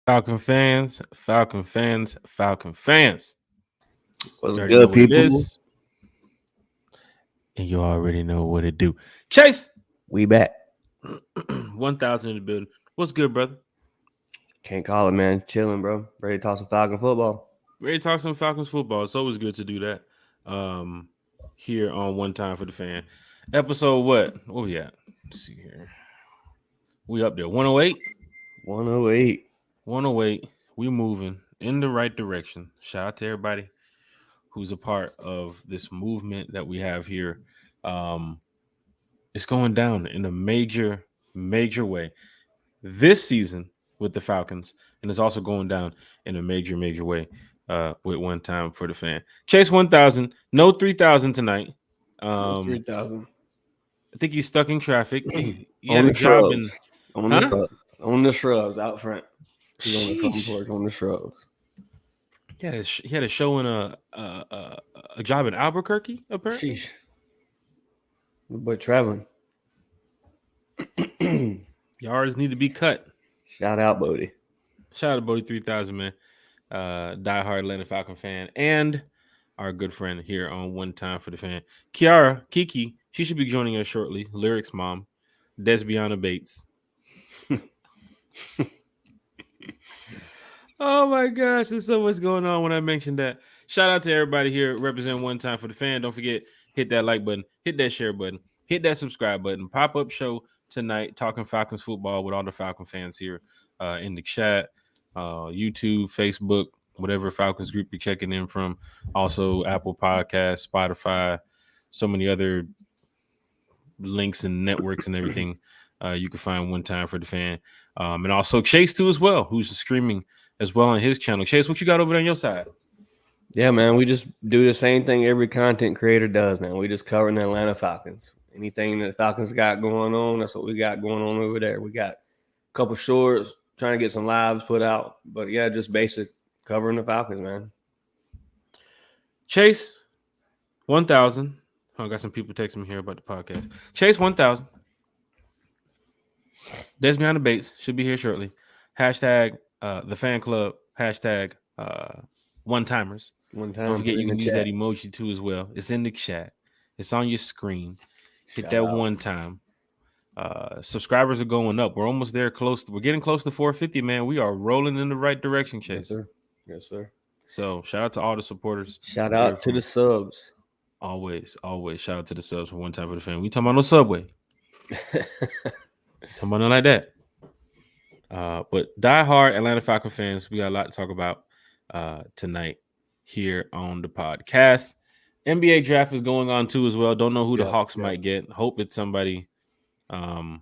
Falcon fans, Falcon fans, Falcon fans. What's You already know good, what it people? is, and you already know what it do. Chase, We back. 1,000 in the building. What's good, brother? Can't call it, man. Chilling, bro. Ready to talk some Falcon football. Ready to talk some Falcons football. It's always good to do that. Um, Here on One Time for the Fan. Episode what? What we at? Let's see here. We up there. 108? 108. 108. We moving in the right direction. Shout out to everybody who's a part of this movement that we have here. Um, it's going down in a major way this season with the Falcons, and it's also going down in a major way with One Time for the Fan. Chase 1,000, no 3,000 tonight. No Um, 3,000. I think he's stuck in traffic. He had On a the job in, shrubs. On the huh? shrubs. On the shrubs out front. He's on the front Sheesh. porch on the shrubs. He had a show in a job in Albuquerque, apparently. Sheesh. The boy traveling. Yards need to be cut. Shout out, Bodie. Shout out to Bodie 3000, man. Diehard Atlanta Falcon fan and our good friend here on One Time for the Fan. Kiki, she should be joining us shortly. Lyrics mom, Desbiana Bates. Oh my gosh, there's so much going on when I mentioned that. Shout out to everybody here representing One Time for the Fan. Don't forget, hit that like button, hit that share button, hit that subscribe button. Pop-up show tonight, talking Falcons football with all the Falcon fans here in the chat, YouTube, Facebook, whatever Falcons group you're checking in from. Also, Apple Podcasts, Spotify, so many other links and networks and everything. You can find One Time for the Fan. And also Chase too as well, who's streaming as well on his channel. Chase, what you got over there on your side? Yeah, man. We just do the same thing every content creator does, man. We just covering the Atlanta Falcons. Anything that Falcons got going on, that's what we got going on over there. We got a couple shorts, trying to get some lives put out. But yeah, just basic covering the Falcons, man. Chase 1,000. I got some people texting me here about the podcast. Chase 1,000. Desmond Bates should be here shortly. Hashtag the fan club. Hashtag one timers. One time, Don't forget you can use chat. that emoji too as well. It's in the chat. It's on your screen. Hit Shout that out. one time. Subscribers are going up. We're almost there. We're getting close to 450, man. We are rolling in the right direction, Chase. Yes, sir. Yes, sir. So shout out to all the supporters. Shout out to the subs. Always shout out to the subs for One Time for the Fan. We talking about no Subway. Talking about nothing like that. But diehard Atlanta Falcon fans, we got a lot to talk about tonight here on the podcast. NBA draft is going on too as well. Don't know who the Hawks might get. Hope it's somebody gonna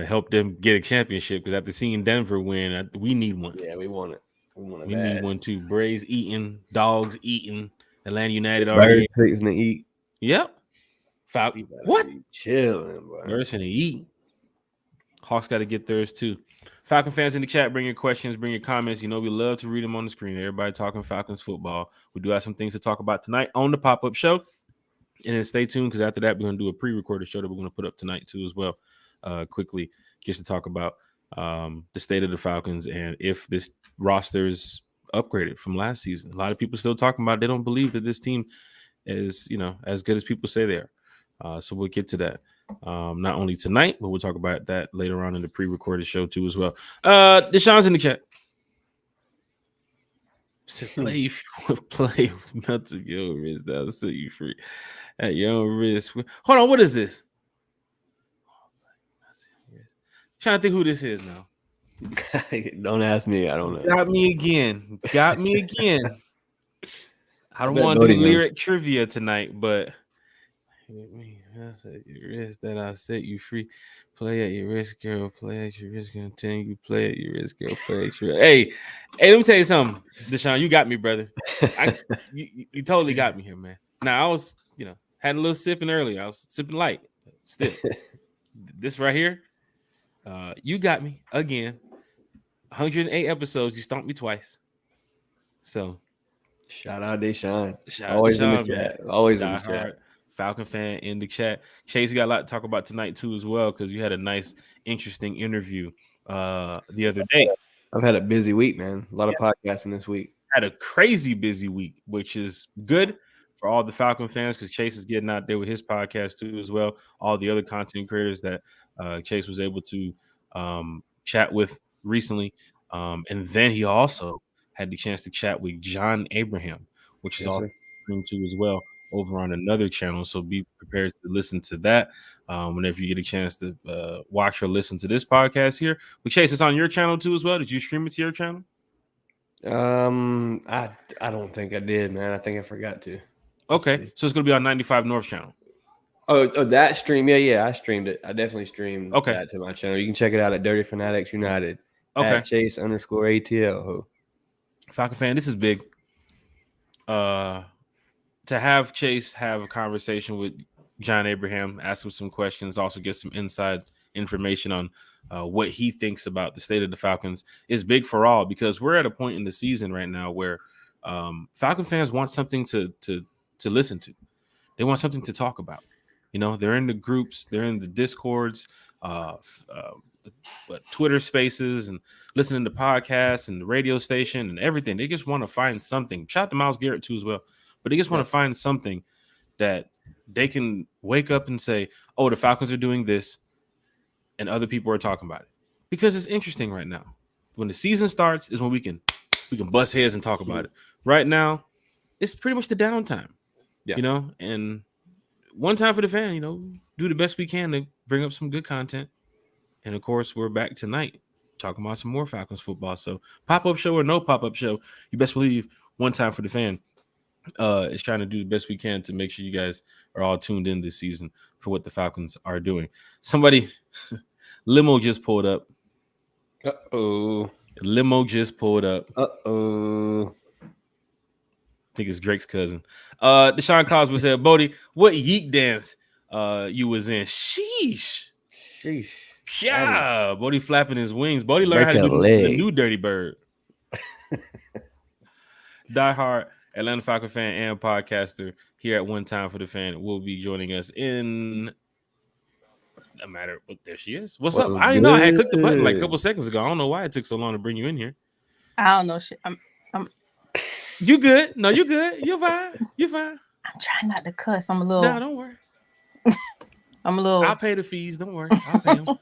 help them get a championship, because after seeing Denver win, we need one. Yeah, we want it. We need one too. Braves eating, dogs eating, Atlanta United Birds already. fixing to eat. Yep. What? Chilling, bro. Birds finna eat. Hawks got to get theirs too. Falcon fans in the chat, bring your questions, bring your comments. You know, we love to read them on the screen. Everybody talking Falcons football. We do have some things to talk about tonight on the pop-up show. And then stay tuned, because after that, we're going to do a pre-recorded show that we're going to put up tonight too as well, quickly, just to talk about the state of the Falcons and if this roster is upgraded from last season. A lot of people still talking about it. They don't believe that this team is, as good as people say they are. So we'll get to that. Not only tonight, but we'll talk about that later on in the pre-recorded show too as well. Deshaun's in the chat. Said play with melted your wrist. That'll set you free at your own risk. Hold on, what is this? Trying to think who this is now. Don't ask me. I don't know. Got me again. I don't want to do lyric trivia tonight, but your wrist that I set you free. Play at your risk, girl. Play at your risk. Continue. Play at your risk, girl. Play at your. Hey, let me tell you something, Deshaun. You got me, brother. You totally got me here, man. Now I was, had a little sipping earlier. I was sipping light. Still, this right here, you got me again. 108 episodes. You stomped me twice. So, shout out Deshaun. Always in the chat. Always in the chat. Falcon fan in the chat. Chase, you got a lot to talk about tonight too as well, because you had a nice, interesting interview the other day. I've had a busy week, man. A lot of podcasting this week. Had a crazy busy week, which is good for all the Falcon fans because Chase is getting out there with his podcast too as well. All the other content creators that Chase was able to chat with recently. And then he also had the chance to chat with John Abraham, which is Yes, also sir. streamed to as well over on another channel. So be prepared to listen to that whenever you get a chance to watch or listen to this podcast here. But Chase, it's on your channel too as well. Did you stream it to your channel? I don't think I did, man. I think I forgot to. Let's Okay, see. so it's gonna be on 95 North channel. Oh, that stream. Yeah, I streamed it. I definitely streamed Okay. that to my channel. You can check it out at Dirty Fanatics United Okay, at Chase_ATL. Falcon fan, this is big. To have Chase have a conversation with John Abraham, ask him some questions, also get some inside information on what he thinks about the state of the Falcons is big for all because we're at a point in the season right now where Falcon fans want something to listen to. They want something to talk about. You know, they're in the groups, they're in the Discords, Twitter Spaces, and listening to podcasts and the radio station and everything. They just want to find something. Shout out to Myles Garrett too as well, but they just want to find something that they can wake up and say, "Oh, the Falcons are doing this," and other people are talking about it because it's interesting right now. When the season starts, is when we can bust heads and talk about it. Right now, it's pretty much the downtime. Yeah. You know, and one time for the fan, you know, do the best we can to bring up some good content. And of course, we're back tonight talking about some more Falcons football. So pop-up show or no pop-up show, you best believe one time for the fan is trying to do the best we can to make sure you guys are all tuned in this season for what the Falcons are doing. Somebody, limo just pulled up. Limo just pulled up. I think it's Drake's cousin. Deshaun Cosby said, Bodie, what yeek dance you was in? Sheesh. Yeah. Bodie flapping his wings. Bodie learned how to do the new Dirty Bird. Diehard Atlanta Falcon fan and podcaster here at One Time for the Fan will be joining us in a matter. But there she is. What's up? I didn't know. I had clicked the button like a couple seconds ago. I don't know why it took so long to bring you in here. I don't know shit. You good? No, you good. You're fine. You're fine. I'm trying not to cuss. I'm a little. Nah, don't worry. I'm a little. I'll pay the fees. Don't worry. I'll pay them.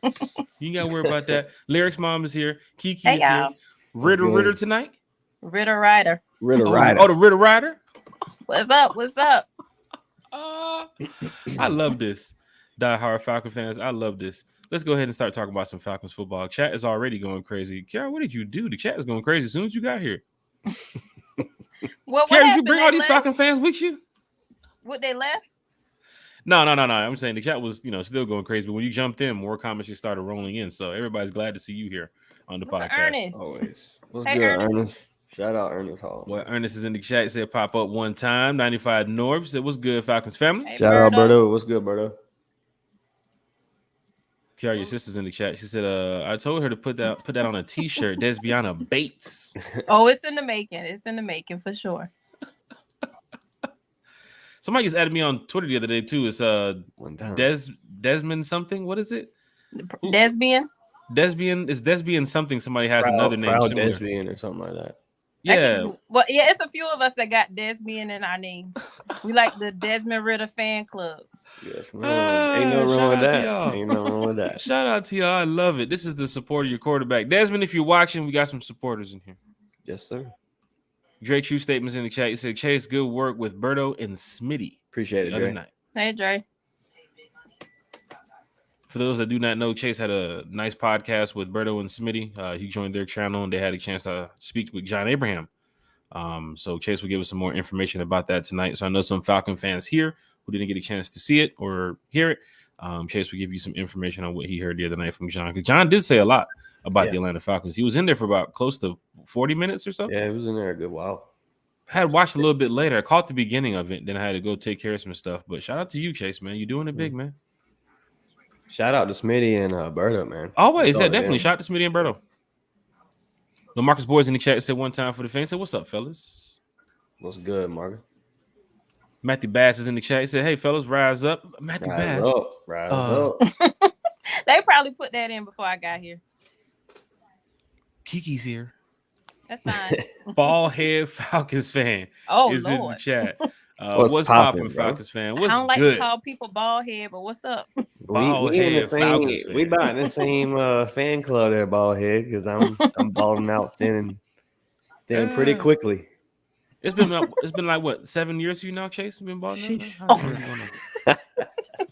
You ain't got to worry about that. Lyric's mom is here. Kiki is here. Ritter tonight. Ritter Rider. Rider. Oh, the Ritter Rider. What's up? What's up? I love this. Diehard Falcon fans, I love this. Let's go ahead and start talking about some Falcons football. Chat is already going crazy. Kiara, what did you do? The chat is going crazy as soon as you got here. What Kiara, did you bring all these Falcon fans with you? What, they left? No. I'm saying the chat was, still going crazy. But when you jumped in, more comments just started rolling in. So everybody's glad to see you here on the podcast. Ernest. Always. What's good, Ernest? Shout out Ernest Hall. Well, Ernest is in the chat. Said pop up one time. 95 North said, what's good, Falcons family? Hey, shout out Berto. What's good, Berto? Kiara, your sister's in the chat. She said, I told her to put that on a t-shirt. Desbiana Bates. Oh, it's in the making. It's in the making for sure. Somebody just added me on Twitter the other day too. It's Desmond something. What is it? Desbian. It's Desbian something. Somebody has another name. Desbian or something like that. Yeah. It's a few of us that got Desbian in our name. We like the Desmond Ritter fan club. Yes, man. Ain't no wrong with that. Ain't no wrong with that. Shout out to y'all. I love it. This is the support of your quarterback. Desmond, if you're watching, we got some supporters in here. Yes, sir. Drake True Statements in the chat. You said, Chase, good work with Berto and Smitty. Appreciate it, the other Dre. night. Hey, Dre. For those that do not know, Chase had a nice podcast with Berto and Smitty. He joined their channel and they had a chance to speak with John Abraham. So Chase will give us some more information about that tonight. So I know some Falcon fans here who didn't get a chance to see it or hear it. Chase will give you some information on what he heard the other night from John. Because John did say a lot about the Atlanta Falcons. He was in there for about close to 40 minutes or so. Yeah, he was in there a good while. I had watched a little bit later. I caught the beginning of it. Then I had to go take care of some stuff. But shout out to you, Chase, man. You're doing it big, man. Shout out to Smitty and Berto, man. Always. Yeah, definitely. Shout out to Smitty and Berto. The Marcus Boys in the chat said one time for the fans. Said, what's up, fellas? What's good, Marcus? Matthew Bass is in the chat. He said, hey, fellas, rise up. Rise up. They probably put that in before I got here. Kiki's here. That's fine. Bald head Falcons fan Oh is in the Lord. chat. What's Poppin', poppin', bro? Falcons fan? I What's don't like good? to call people bald head, but what's up? Bald We in the head Falcons same. fan. We about in the same fan club there, bald head, because I'm balling out thin pretty quickly. It's been like what 7 years for you now, Chase? Been balding out? Oh. How's it going on?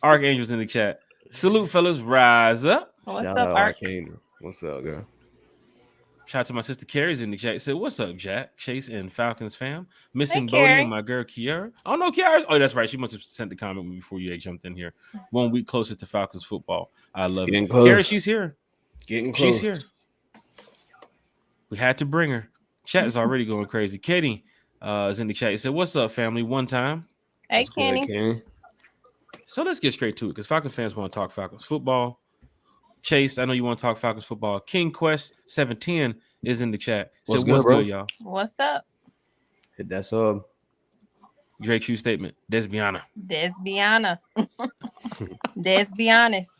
Archangel's in the chat. Salute, fellas. Rise up. What's Shout up, out Arch? Arcane. What's up, girl? Shout out to my sister Carrie's in the chat. Said, "What's up, Jack, Chase, and Falcons fam? Missing Hey, Bodie Carrie. and my girl Kiara. Oh no, Kiara. Oh, that's right. She must have sent the comment before you jumped in here. 1 week closer to Falcons football. I love Getting it. close. Carrie, she's here. Getting close. She's here. We had to bring her. Chat is already going crazy. Katie is in the chat. He said, "What's up, family? One time." Hey, What's good, Kenny. Kenny? So let's get straight to it because Falcons fans want to talk Falcons football. Chase, I know you want to talk Falcons football. King Quest 710 is in the chat. So What's what's good, bro? good, y'all? What's up? Hit that sub. Drake Shoe statement. Desbiana. Desbiana. Let's be honest.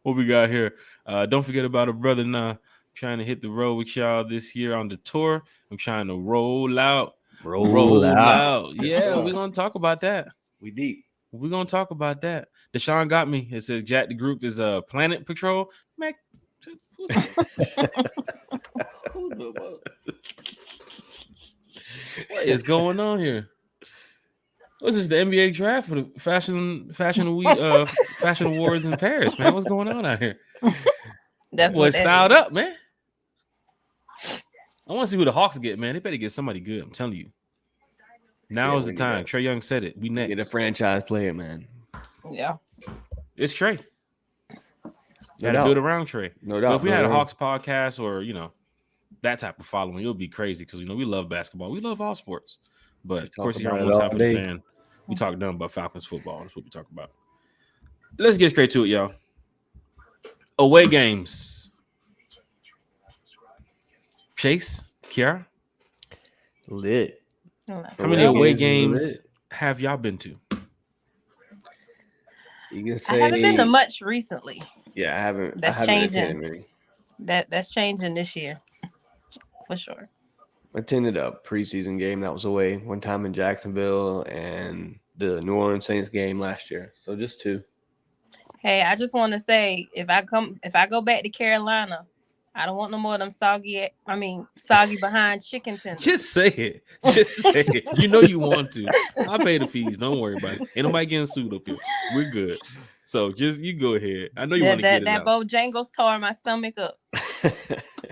What we got here? Don't forget about a brother now. Trying to hit the road with y'all this year on the tour. I'm trying to roll out. Roll out. Yeah, we're gonna talk about that. We deep. We're gonna talk about that. Deshaun got me. It says Jack the group is Planet Patrol. Mac, what is going on here? What's this? The NBA draft for the fashion week, fashion awards in Paris, man. What's going on out here? That's Boy, what that styled is. up, man. I want to see who the Hawks get, man. They better get somebody good. I'm telling you. Now Yeah, is the we need time. that. Trey Young said it. We next. Get a franchise player, man. Yeah. It's Trey. No Got to doubt. build around Trey. No But doubt. if we no had a doubt. Hawks podcast or that type of following, it would be crazy because we love basketball. We love all sports. But of Talk course, you're about on it one all time for the day. fan. We talk nothing about Falcons football. That's what we talk about. Let's get straight to it, y'all. Away games. Chase, Kiara, Lit. how many Well, away games is games have y'all been to? You can I say. haven't been to much recently. Yeah, I haven't. That's I haven't changing. attended many. That's changing this year. For sure. I attended a preseason game that was away one time in Jacksonville and the New Orleans Saints game last year. So just two. Hey, I just want to say if I go back to Carolina, I don't want no more of them soggy behind chicken tenders. Just say it. Just say it. You know you want to. I pay the fees. Don't worry about it. Ain't nobody getting sued up here. We're good. So you go ahead. I know you want to get it that out. Bojangles tore my stomach up.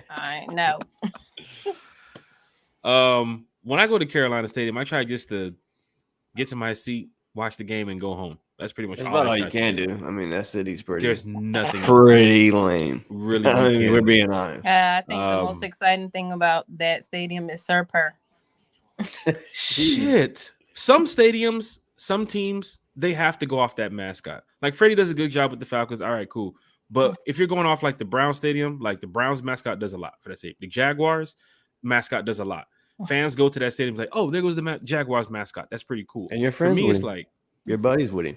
I know. When I go to Carolina Stadium, I try just to get to my seat, watch the game, and go home. That's pretty much That's all about I all try you to can do. I mean, that city's pretty. There's nothing else. pretty lame. Really, I you mean, can we're do. being honest. I think the most exciting thing about that stadium is Sir Purr. Shit. Some stadiums, some teams, they have to go off that mascot. Like Freddie does a good job with the Falcons. All right, cool. But if you're going off like the Browns stadium, like the Browns mascot does a lot for that stadium. The Jaguars mascot does a lot. Fans go to that stadium like, oh, there goes the Jaguars mascot. That's pretty cool. And your For friends me, with it's him. like, Your buddies with him.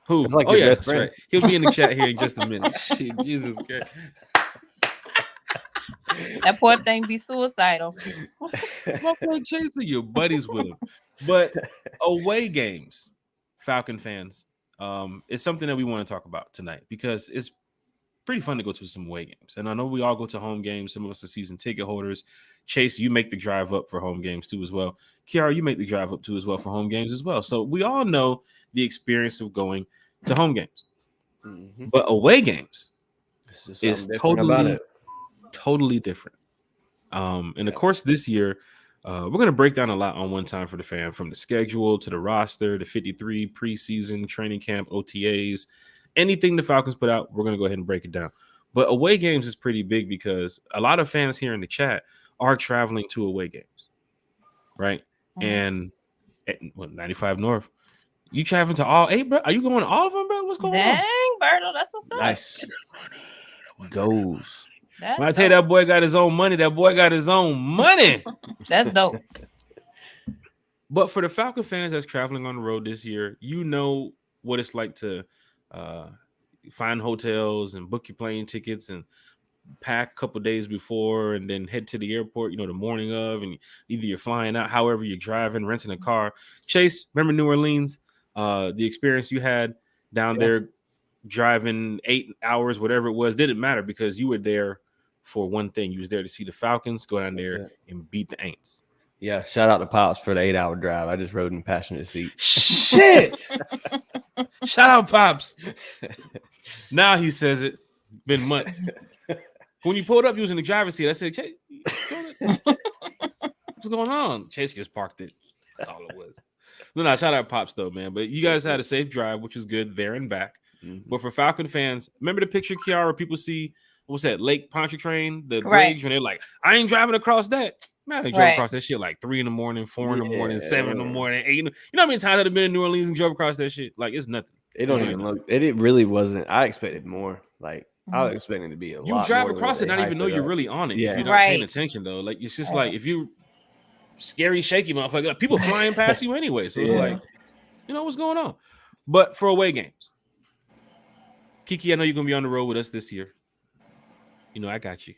who? It's like Oh your yeah, best that's friend. right. He'll be in the chat here in just a minute. Shit, Jesus Christ. That poor thing be suicidal. My boy Chase, your buddies with him. But away games, Falcon fans, it's something that we want to talk about tonight because it's pretty fun to go to some away games. And I know we all go to home games. Some of us are season ticket holders. Chase, you make the drive up for home games too as well. Kiara, you make the drive up too as well for home games as well. So we all know the experience of going to home games. Mhm. But away games It's just is something different about it. totally different. And of course, this year, we're going to break down a lot on One Time for the Fan, from the schedule to the roster, the 53 preseason, training camp, OTAs, anything the Falcons put out, we're going to go ahead and break it down. But away games is pretty big because a lot of fans here in the chat are traveling to away games, right? Mhm. And at 95 North, you traveling to all 8, bro? Are you going to all of them, bro? What's going on? Dang, Berto, that's what's up. Nice. Goes. That's When I tell you dope. that boy got his own money, that boy got his own money. That's dope. But for the Falcon fans that's traveling on the road this year, you know what it's like to find hotels and book your plane tickets and pack a couple days before and then head to the airport, the morning of, and either you're flying out, however you're driving, renting a car. Chase, remember New Orleans, the experience you had down there driving 8 hours, whatever it was, didn't matter because you were there for one thing. You was there to see the Falcons go down there and beat the Aints. Yeah, shout out to Pops for the 8-hour drive. I just rode in the passenger seat. Shit! Shout out Pops. Now he says it. Been months. When you pulled up, you was in the driver's seat. I said, Chase, what's going on? Chase just parked it. That's all it was. No, shout out Pops though, man. But you guys had a safe drive, which is good there and back. Mm-hmm. But for Falcon fans, remember the picture, Kiara, people see, what's that, Lake Pontchartrain, the bridge, when they're like, I ain't driving across that. Man, they drove across that shit like 3 in the morning, 4 in the morning, 7 in the morning, 8. You know how many times I've been in New Orleans and drove across that shit? Like, it's nothing. It don't even look. It really wasn't. I expected more. Like, I was expecting to be a lot. You drive across it, not even know you're really on it. Yeah. If you're not paying attention, though. Like, it's just like, if you scary, shaky motherfucker, like, people flying past you anyway. So it's like, what's going on? But for away games, Kiki, I know you're going to be on the road with us this year. I got you.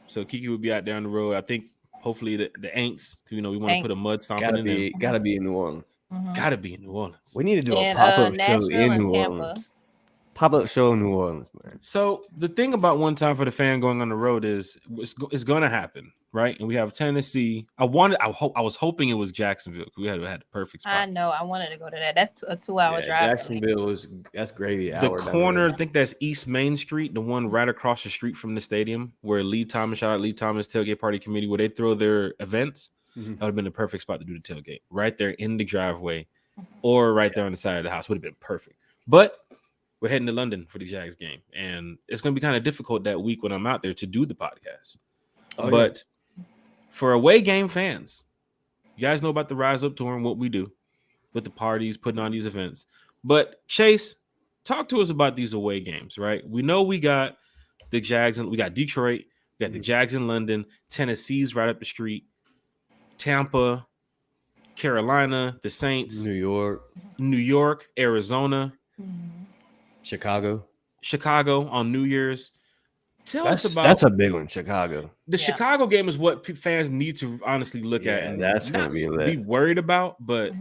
So Kiki will be out there on the road. I think hopefully the Aints, we want to put a mud stomping in there. Gotta be in New Orleans. Mm-hmm. Gotta be in New Orleans. We need to do a pop-up show in New Orleans. Pop-up show in New Orleans, man. So the thing about one time for the fan going on the road is it's going to happen, right? And we have Tennessee. I was hoping it was Jacksonville because we had the perfect spot. I know. I wanted to go to that. That's a 2-hour drive. Jacksonville that's gravy. The corner, I think that's East Main Street, the one right across the street from the stadium where Lee Thomas, shout out Lee Thomas Tailgate Party Committee, where they throw their events. Mm-hmm. That would have been the perfect spot to do the tailgate, right there in the driveway, or right there on the side of the house. Would have been perfect. But we're heading to London for the Jags game, and it's going to be kind of difficult that week when I'm out there to do the podcast. But for away game fans, you guys know about the Rise Up Tour and what we do with the parties, putting on these events. But Chase, talk to us about these away games, right? We know we got the Jags, and we got Detroit, we got the Jags in London, Tennessee's right up the street, Tampa, Carolina, the Saints, New York, Arizona, Chicago on New Year's. Tell us about that's a big one. Chicago. The Chicago game is what fans need to honestly look at and that's gonna be worried about. But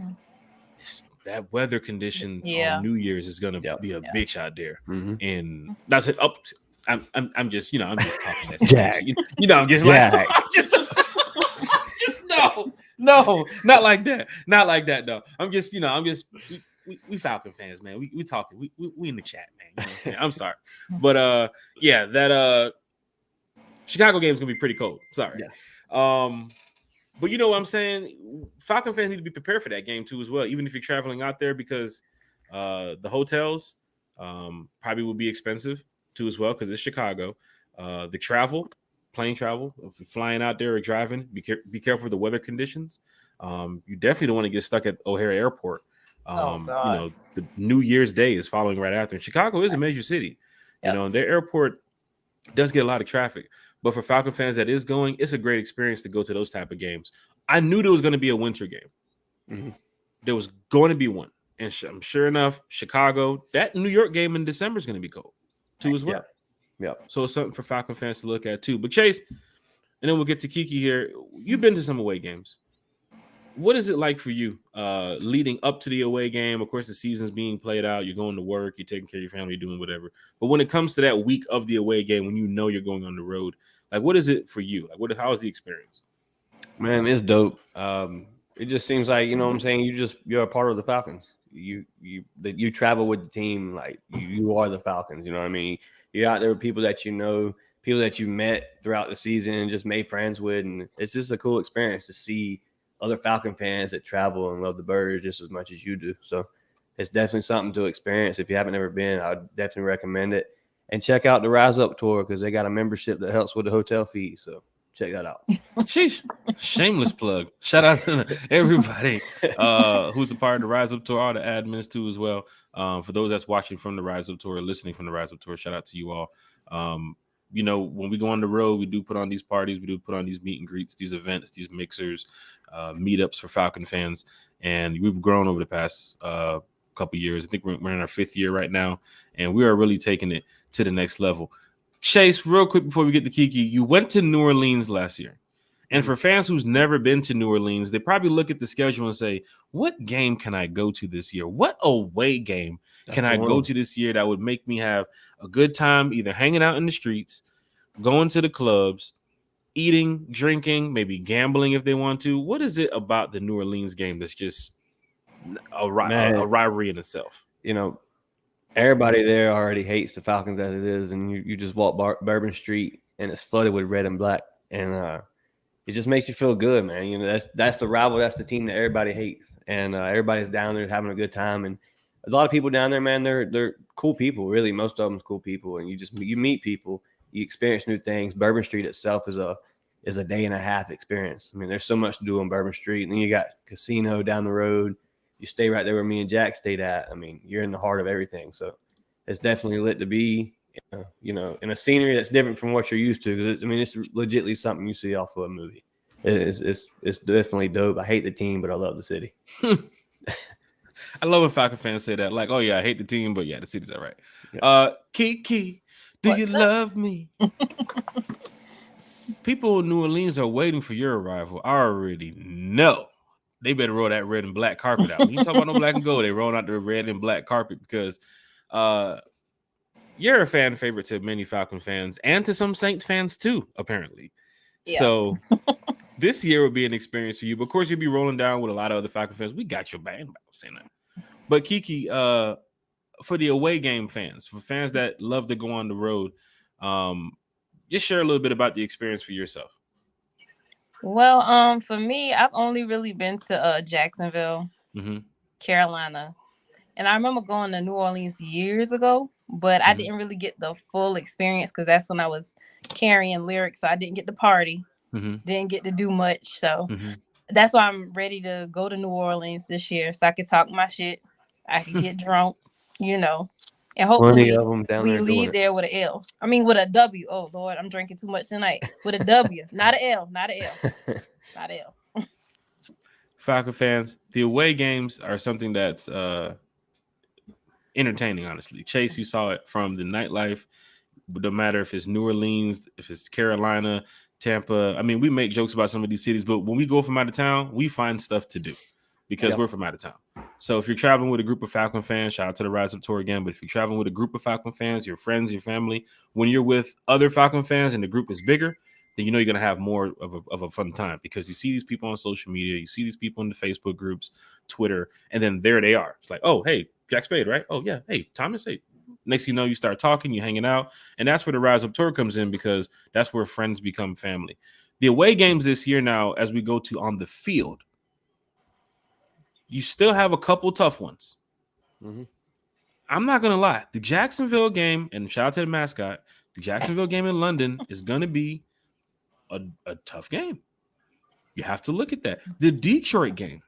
that weather conditions on New Year's is gonna be a big shot there. Mm-hmm. And that's it. I'm just talking that Jack. I'm just like no, not like that though. We Falcon fans, man. We talking. We in the chat, man. You know what I'm saying? I'm sorry, but that Chicago game is gonna be pretty cold. Sorry, but you know what I'm saying. Falcon fans need to be prepared for that game too, as well. Even if you're traveling out there, because the hotels probably will be expensive too, as well, because it's Chicago. The plane travel, if you're flying out there or driving, be careful of the weather conditions. You definitely don't want to get stuck at O'Hare Airport. The New Year's Day is following right after. And Chicago is a major city. Their airport does get a lot of traffic. But for Falcon fans that is going, it's a great experience to go to those type of games. I knew there was going to be a winter game. Mm-hmm. There was going to be one. And sure enough, Chicago, that New York game in December is going to be cold too as well. Yeah. So it's something for Falcon fans to look at too. But Chase, and then we'll get to Kiki here. You've been to some away games. What is it like for you leading up to the away game? Of course, the season's being played out. You're going to work. You're taking care of your family. You're doing whatever. But when it comes to that week of the away game, when you're going on the road, like, what is it for you? Like, how is the experience? Man, it's dope. It just seems like, you know what I'm saying, you're a part of the Falcons. You travel with the team, like you are the Falcons. You know what I mean? You're out there with people that you know, people that you met throughout the season and just made friends with, and it's just a cool experience to see other Falcon fans that travel and love the birds just as much as you do. So it's definitely something to experience. If you haven't ever been, I would definitely recommend it. And check out the Rise Up Tour because they got a membership that helps with the hotel fees. So check that out. Sheesh. Shameless plug. Shout out to everybody who's a part of the Rise Up Tour, all the admins too as well. For those that's watching from the Rise Up Tour, listening from the Rise Up Tour, shout out to you all. When we go on the road, we do put on these parties, we do put on these meet and greets, these events, these mixers, meetups for Falcon fans. And we've grown over the past couple years. I think we're in our 5th year right now, and we are really taking it to the next level. Chase, real quick before we get to Kiki, you went to New Orleans last year. And for fans who's never been to New Orleans, they probably look at the schedule and say, what game can I go to this year? What away game can I go to this year that would make me have a good time either hanging out in the streets, going to the clubs, eating, drinking, maybe gambling if they want to? What is it about the New Orleans game that's just a rivalry in itself? You know, everybody there already hates the Falcons as it is, and you just walk Bourbon Street and it's flooded with red and black, and it just makes you feel good, man. You know, that's the rival, that's the team that everybody hates, and everybody's down there having a good time. And a lot of people down there, man, they're cool people. Really, most of them's cool people, and you meet people, you experience new things. Bourbon Street itself is a day and a half experience. I mean, there's so much to do on Bourbon Street, and then you got casino down the road. You stay right there where me and Jack stayed at. I mean, you're in the heart of everything, so it's definitely lit to be. You know, in a scenery that's different from what you're used to. I mean, it's legitimately something you see off of a movie. It's definitely dope. I hate the team, but I love the city. I love when Falcon fans say that. Like, oh yeah, I hate the team, but yeah, the city's all right. Yeah. Kiki, do you love me? People in New Orleans are waiting for your arrival. I already know. They better roll that red and black carpet out. When you talk about no black and gold, they roll out the red and black carpet because you're a fan favorite to many Falcon fans and to some Saints fans too, apparently. Yeah. So this year will be an experience for you. But of course, you'll be rolling down with a lot of other Falcon fans. We got your back. I'm saying that. But Kiki, for the away game fans, for fans that love to go on the road, just share a little bit about the experience for yourself. Well, for me, I've only really been to Jacksonville, Carolina. And I remember going to New Orleans years ago, but I didn't really get the full experience because that's when I was carrying lyrics. So I didn't get to party, didn't get to do much. So that's why I'm ready to go to New Orleans this year so I can talk my shit. I can get drunk, you know, and hopefully we leave there with an L. I mean, with a W. Oh, Lord, I'm drinking too much tonight. With a W, not an L, not an L, not an L. Falcon fans, the away games are something that's entertaining, honestly. Chase, you saw it from the nightlife. No matter if it's New Orleans, if it's Carolina, Tampa. I mean, we make jokes about some of these cities, but when we go from out of town, we find stuff to do because we're from out of town. So if you're traveling with a group of Falcon fans, shout out to the Rise Up Tour again, but if you're traveling with a group of Falcon fans, your friends, your family, when you're with other Falcon fans and the group is bigger, then you know you're going to have more of a fun time because you see these people on social media, you see these people in the Facebook groups, Twitter, and then there they are. It's like, oh, hey, Jack Spade, right? Oh, yeah. Hey, Thomas, hey. Next thing you know, you start talking, you're hanging out, and that's where the Rise Up Tour comes in because that's where friends become family. The away games this year now, as we go to on the field, you still have a couple tough ones. I'm not going to lie. The Jacksonville game, and shout out to the mascot, the Jacksonville game in London is going to be a tough game. You have to look at that. The Detroit game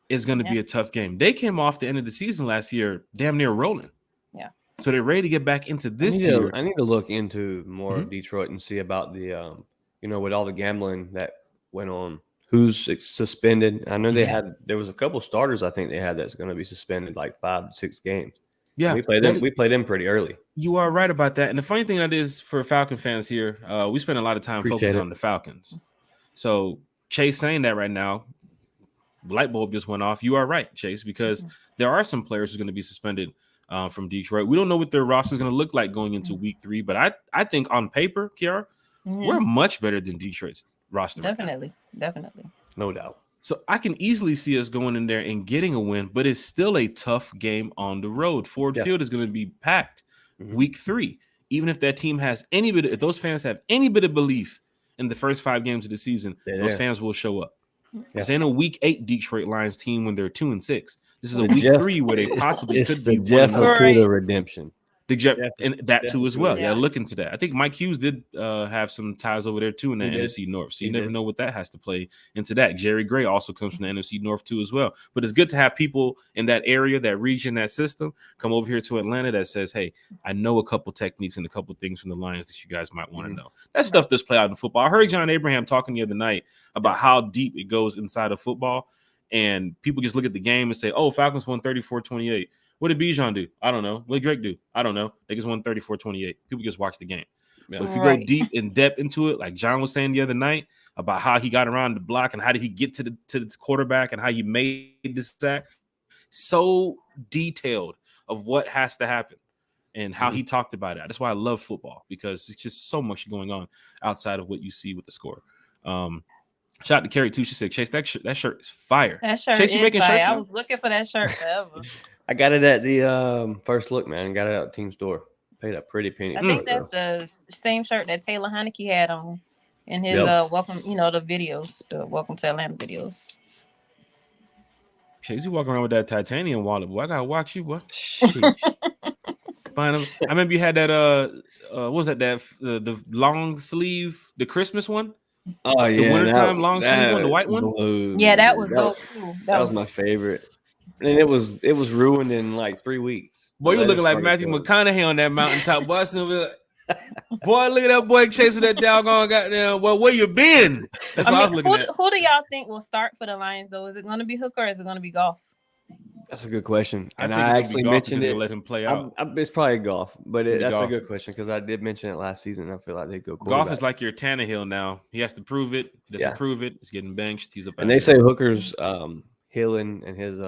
is going to be a tough game. They came off the end of the season last year damn near rolling. Yeah. So they're ready to get back into this year. I need to look into more of Detroit and see about the, with all the gambling that went on, who's suspended. I know there was a couple starters I think they had that's going to be suspended like 5 to 6 games. Yeah. We played them pretty early. You are right about that. And the funny thing that is for Falcon fans here, we spend a lot of time focusing on the Falcons. So Chase saying that right now, light bulb just went off. You are right, Chase, because there are some players who are going to be suspended from Detroit. We don't know what their roster is going to look like going into week 3, but I think on paper, Kiara, we're much better than Detroit's roster. Definitely. No doubt. So I can easily see us going in there and getting a win, but it's still a tough game on the road. Ford Field is going to be packed week 3. Even if that team has if those fans have any bit of belief in the first 5 games of the season, those fans will show up. This ain't a week 8 Detroit Lions team when they're 2-6. This is a week 3 where they possibly could be Jeff Okudah redemption. And that too as well. Yeah, look into that. I think Mike Hughes did have some ties over there too in the NFC North. So you never know what that has to play into that. Jerry Gray also comes from the NFC North too as well. But it's good to have people in that area, that region, that system come over here to Atlanta that says, hey, I know a couple techniques and a couple things from the Lions that you guys might want to know. That stuff does play out in football. I heard John Abraham talking the other night about how deep it goes inside of football. And people just look at the game and say, oh, Falcons won 34-28. What did Bijan do? I don't know. What did Drake do? I don't know. They just won 34-28. People just watch the game. But if you go deep in depth into it, like John was saying the other night about how he got around the block and how did he get to the quarterback and how he made this sack, so detailed of what has to happen and how he talked about it. That's why I love football, because it's just so much going on outside of what you see with the score. Shout out to Carrie too. She said, "Chase, that shirt is fire." That shirt Chase, you making fire. shirts now? I was looking for that shirt forever. I got it at the First Look, man. Got it at Team Store. Paid a pretty penny. I think that's the same shirt that Taylor Heineke had on in his welcome, the videos, the Welcome to Atlanta videos. Chase, you walking around with that titanium wallet, boy. I gotta watch you, boy. I remember you had that what was that the long sleeve, the Christmas one? Oh yeah, the wintertime long sleeve one, the white one. Yeah, that was dope too. That was my favorite, and it was ruined in like 3 weeks. Boy, you looking like Matthew McConaughey on that mountaintop. Boy, boy, look at that boy chasing that doggone goddamn. Well, where you been? That's what I was looking at. Who do y'all think will start for the Lions though? Is it going to be Hooker or is it going to be Goff? That's a good question, and I actually mentioned it. Let him play out. It's probably Goff, but that's a good question because I did mention it last season. And I feel like they go Goff is like your Tannehill now. He has to prove it. Doesn't prove it. He's getting benched. He's up. And they say Hooker's healing and his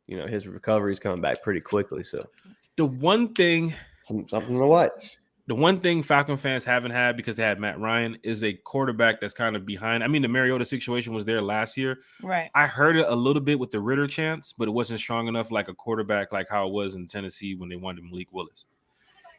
his recovery is coming back pretty quickly. So the one thing, something to watch. The one thing Falcon fans haven't had because they had Matt Ryan is a quarterback that's kind of behind. I mean, the Mariota situation was there last year. Right. I heard it a little bit with the Ritter chance, but it wasn't strong enough like a quarterback like how it was in Tennessee when they wanted Malik Willis.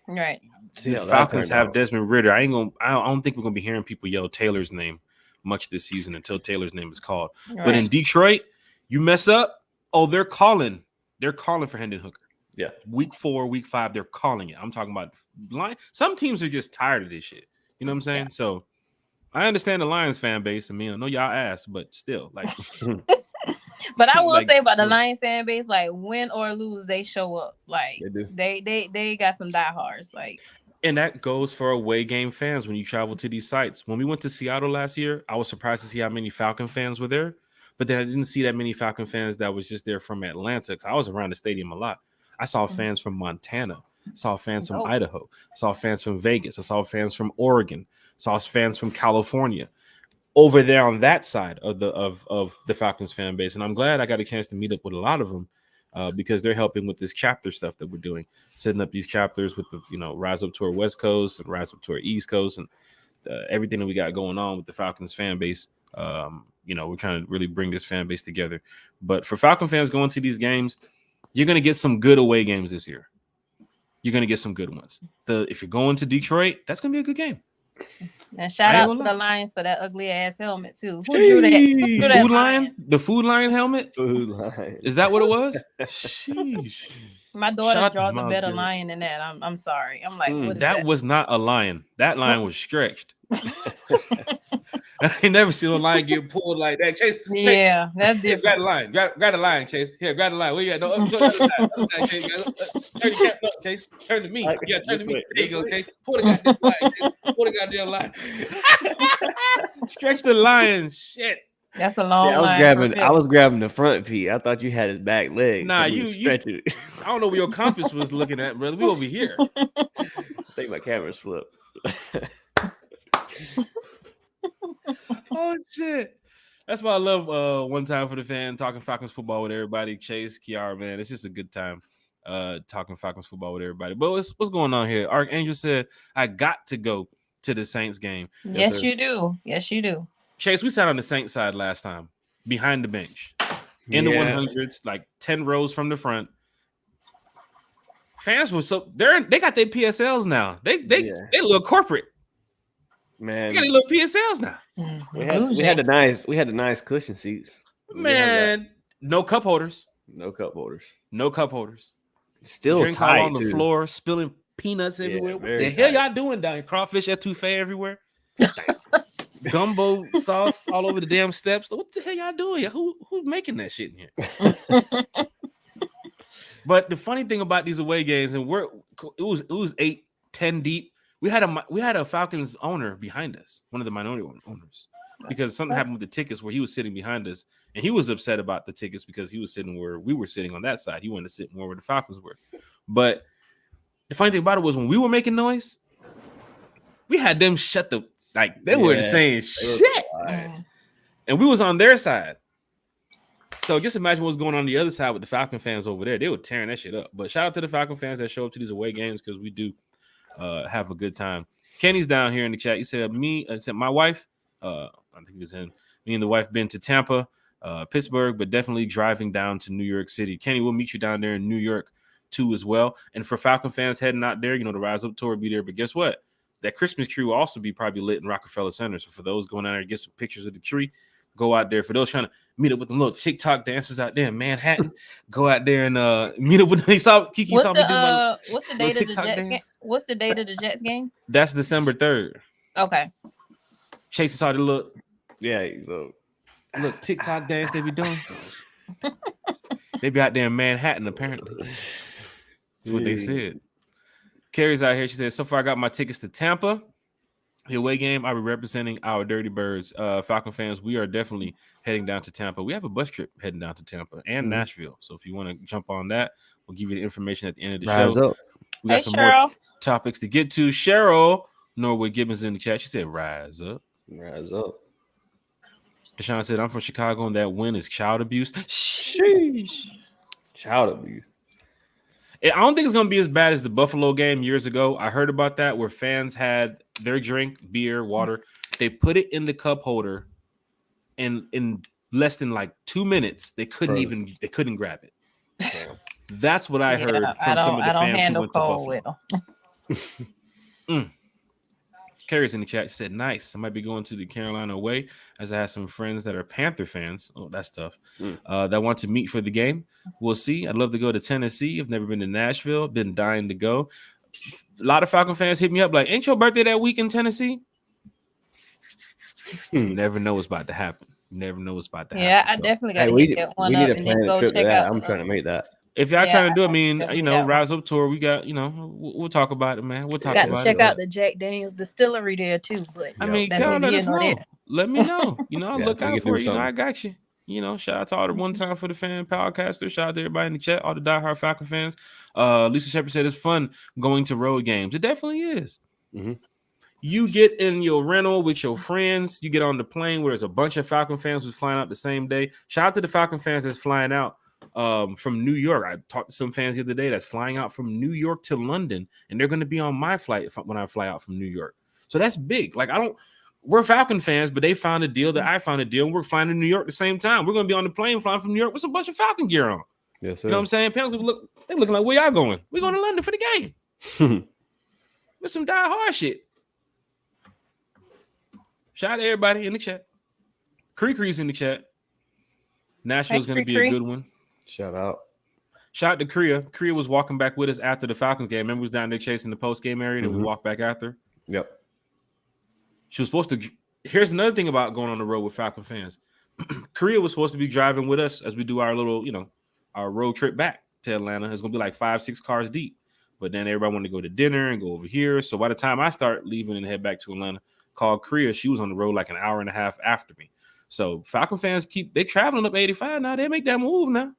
Right. The Falcons have Desmond Ritter. I don't think we're gonna be hearing people yell Taylor's name much this season until Taylor's name is called. Right. But in Detroit, you mess up, they're calling for Hendon Hooker. Yeah, week 4, week 5, they're calling it. I'm talking about some teams are just tired of this shit. You know what I'm saying? Yeah. So I understand the Lions fan base. I mean, I know y'all ass, but still, like. But I will say about the Lions fan base, like win or lose, they show up. Like they got some diehards. Like, and that goes for away game fans when you travel to these sites. When we went to Seattle last year, I was surprised to see how many Falcon fans were there. But then I didn't see that many Falcon fans that was just there from Atlanta. Because I was around the stadium a lot. I saw fans from Montana, saw fans from Idaho, saw fans from Vegas, I saw fans from Oregon, saw fans from California over there on that side of the Falcons fan base. And I'm glad I got a chance to meet up with a lot of them because they're helping with this chapter stuff that we're doing, setting up these chapters with the, Rise Up to our West Coast and Rise Up to our East Coast and everything that we got going on with the Falcons fan base. We're trying to really bring this fan base together. But for Falcon fans going to these games, you're going to get some good away games this year. You're going to get some good ones. If you're going to Detroit, that's going to be a good game. And shout out to the Lions for that ugly ass helmet too. Who drew that? Food Lion? The Food Lion helmet? Food Lion. Is that what it was? Sheesh. My daughter draws a better lion than that. I'm sorry. I'm like, what is that? That was not a lion. That lion was stretched. I ain't never seen a lion get pulled like that. Chase, yeah, that's different. Grab the lion. Grab the lion, Chase. Here, grab the lion. Where you at? No, other side, Chase. Turn the camera up, Chase. Turn to me. Yeah, turn to me. There you go, Chase. Pull the goddamn lion, Chase. Pull the goddamn lion. Stretch the lion. Shit. That's a long I was grabbing the front feet. I thought you had his back leg. Nah, you stretch it. I don't know where your compass was looking at, brother. We over here. I think my camera's flipped. Oh shit! That's why I love One Time for the Fan, talking Falcons football with everybody. Chase, Kiara, man, it's just a good time talking Falcons football with everybody. But what's going on here? Archangel said, "I got to go to the Saints game." Yes, you do. Yes, you do. Chase, we sat on the Saints side last time, behind the bench, in the 100s, like 10 rows from the front. Fans were they got their PSLs now. They a little corporate. Man, we got a little PSLs now. We had the nice cushion seats. Man, no cup holders. No cup holders. No cup holders. Still drinks all on the floor, spilling peanuts everywhere. What the hell y'all doing down here? Crawfish etouffee everywhere. Gumbo sauce all over the damn steps. What the hell y'all doing? Who's making that shit in here? But the funny thing about these away games, and it was 8-10 deep. We had a Falcons owner behind us, one of the minority owners, because something happened with the tickets where he was sitting behind us, and he was upset about the tickets because he was sitting where we were sitting on that side. He wanted to sit more where the Falcons were. But the funny thing about it was when we were making noise, We had them shut the they weren't saying shit, and we was on their side. So just imagine what's going on the other side with the Falcon fans over there. They were tearing that shit up. But shout out to the Falcon fans that show up to these away games because we do have a good time. Kenny's down here in the chat. He said my wife. I think it was him. Me and the wife been to Tampa, Pittsburgh, but definitely driving down to New York City. Kenny, we'll meet you down there in New York too as well. And for Falcon fans heading out there, the Rise Up tour will be there. But guess what? That Christmas tree will also be probably lit in Rockefeller Center. So for those going out there to get some pictures of the tree, go out there. For those trying to meet up with them little TikTok dancers out there in Manhattan, go out there and meet up with them. Kiki saw me do my what's the date of the Jets game? What's the date of the Jets game? That's December 3rd. Okay. Chase saw the look. Yeah, look TikTok dance they be doing. They be out there in Manhattan, apparently. That's what they said. Carrie's out here. She said, so far I got my tickets to Tampa. The away game, I'll be representing our Dirty Birds. Falcon fans, we are definitely heading down to Tampa. We have a bus trip heading down to Tampa and Nashville. So if you want to jump on that, we'll give you the information at the end of the show. We got some more topics to get to. Cheryl Norwood Gibbons in the chat. She said, rise up. Rise up. Deshaun said, I'm from Chicago and that win is child abuse. Sheesh. Child abuse. I don't think it's going to be as bad as the Buffalo game years ago. I heard about that where fans had their drink, beer, water. They put it in the cup holder, and in less than 2 minutes, they couldn't grab it. So that's what I heard from some of the fans who went to Buffalo. Carrie's in the chat. She said, nice. I might be going to the Carolina away as I have some friends that are Panther fans. Oh, that's tough. That want to meet for the game. We'll see. I'd love to go to Tennessee. I've never been to Nashville. Been dying to go. A lot of Falcon fans hit me up like, ain't your birthday that week in Tennessee? Never know what's about to happen. Never know what's about to happen. Yeah, I definitely got to get one up and then go check out. I'm trying to make that. If y'all trying to do it, I mean, Rise Up Tour, we got, we'll talk about it, man. We'll talk about it. Got to check out the Jack Daniels Distillery there, too. But I mean, y'all let us know. Let me know. I'll look out for you. I got you. Shout out to all the one time for the fan podcasters. Shout out to everybody in the chat, all the diehard Falcon fans. Lisa Shepard said it's fun going to road games. It definitely is. Mm-hmm. You get in your rental with your friends. You get on the plane where there's a bunch of Falcon fans who's flying out the same day. Shout out to the Falcon fans that's flying out from New York. I talked to some fans the other day that's flying out from New York to London, and they're going to be on my flight when I fly out from New York. So that's big. We're Falcon fans, but they found a deal that I found a deal, and we're flying to New York at the same time. We're going to be on the plane flying from New York with a bunch of Falcon gear on. Yes, sir. You know what I'm saying? People they looking like, where y'all going? We're going to London for the game. With some die-hard shit. Shout out to everybody in the chat. Cree's in the chat. Nashville's going to be a good one. Shout out to Kriya. Kriya was walking back with us after the Falcons game. Remember, we was down there chasing the post-game area, and we walked back after? Yep. She was supposed to. Here's another thing about going on the road with Falcon fans. Kriya was supposed to be driving with us as we do our little, our road trip back to Atlanta. It's going to be 5-6 cars deep. But then everybody wanted to go to dinner and go over here. So by the time I start leaving and head back to Atlanta, called Kriya, she was on the road an hour and a half after me. So Falcon fans they traveling up 85 now. They make that move now.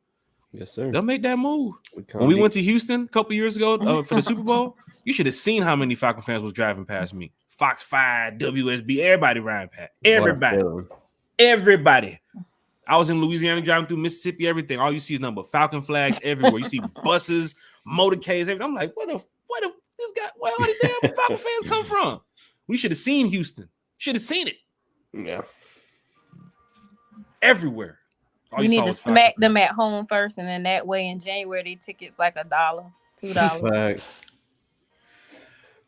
Yes, sir. They'll make that move. When we went to Houston a couple years ago for the Super Bowl, you should have seen how many Falcon fans was driving past me. Fox 5, WSB, everybody riding past. Everybody. I was in Louisiana driving through Mississippi, everything. All you see is number Falcon flags everywhere. You see buses, motorcades, everything. I'm like, where all these damn Falcon fans come from? We should have seen Houston. Should have seen it. Yeah. Everywhere. We need to smack them at home first, and then that way in January, the tickets $1, $2.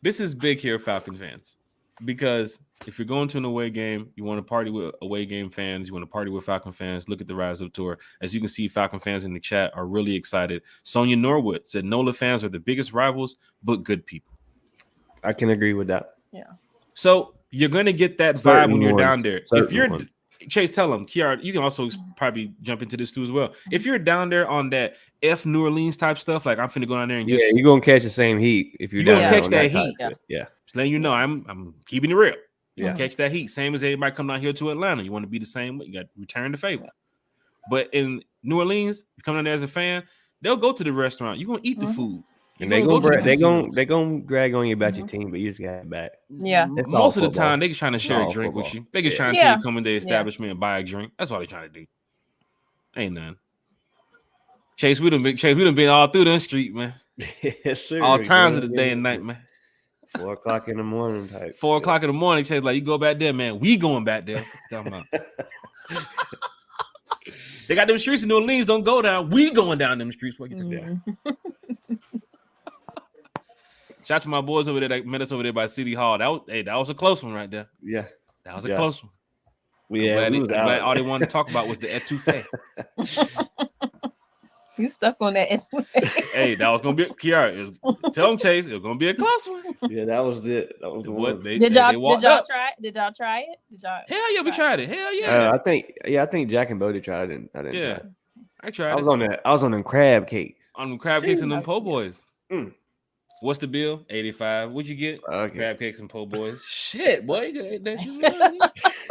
This is big here, Falcon fans, because if you're going to an away game, you want to party with away game fans, you want to party with Falcon fans, look at the Rise Up Tour. As you can see, Falcon fans in the chat are really excited. Sonia Norwood said NOLA fans are the biggest rivals, but good people. I can agree with that. Yeah. So you're going to get that vibe when you're down there. If you're Chase, tell them, Kiara, you can also probably jump into this too as well. If you're down there on that F New Orleans type stuff, I'm finna go down there and just you're gonna catch the same heat if you're gonna catch that heat. Yeah. Just letting you know, I'm keeping it real. Yeah, catch that heat. Same as everybody come down here to Atlanta. You want to be the same way. You got to return the favor. But in New Orleans, you come down there as a fan, they'll go to the restaurant. You're gonna eat the food. And they're gonna drag on you about your team, but you just got it back. Yeah. Most of the time, they just trying to share a drink with you. They just trying to tell you come in the establishment and buy a drink. That's all they trying to do. Ain't none. Chase, we done been all through the street, man. Yes, sir. All times of the day and night, man. 4 o'clock in the morning type. 4 o'clock in the morning, Chase, like, you go back there, man. We going back there. They got them streets in New Orleans. Don't go down. We going down them streets. What you think? Shout out to my boys over there that met us over there by City Hall. That was a close one right there. Yeah, that was a close one. Yeah, I'm glad all they wanted to talk about was the etouffee. You stuck on that etouffee. Hey, that was gonna be Kiara. Tell them, Chase, it was gonna be a close one. Yeah, that was it. That was what did y'all try it? Did y'all try it? Hell yeah, we tried it. Hell yeah. I think Jack and Bodie tried it. I didn't. Yeah, try it. I tried. I was on them crab cakes. On them crab cakes and them po' boys. What's the bill? 85. What'd you get? Okay. Crab cakes and po' boys. Shit, boy, you got that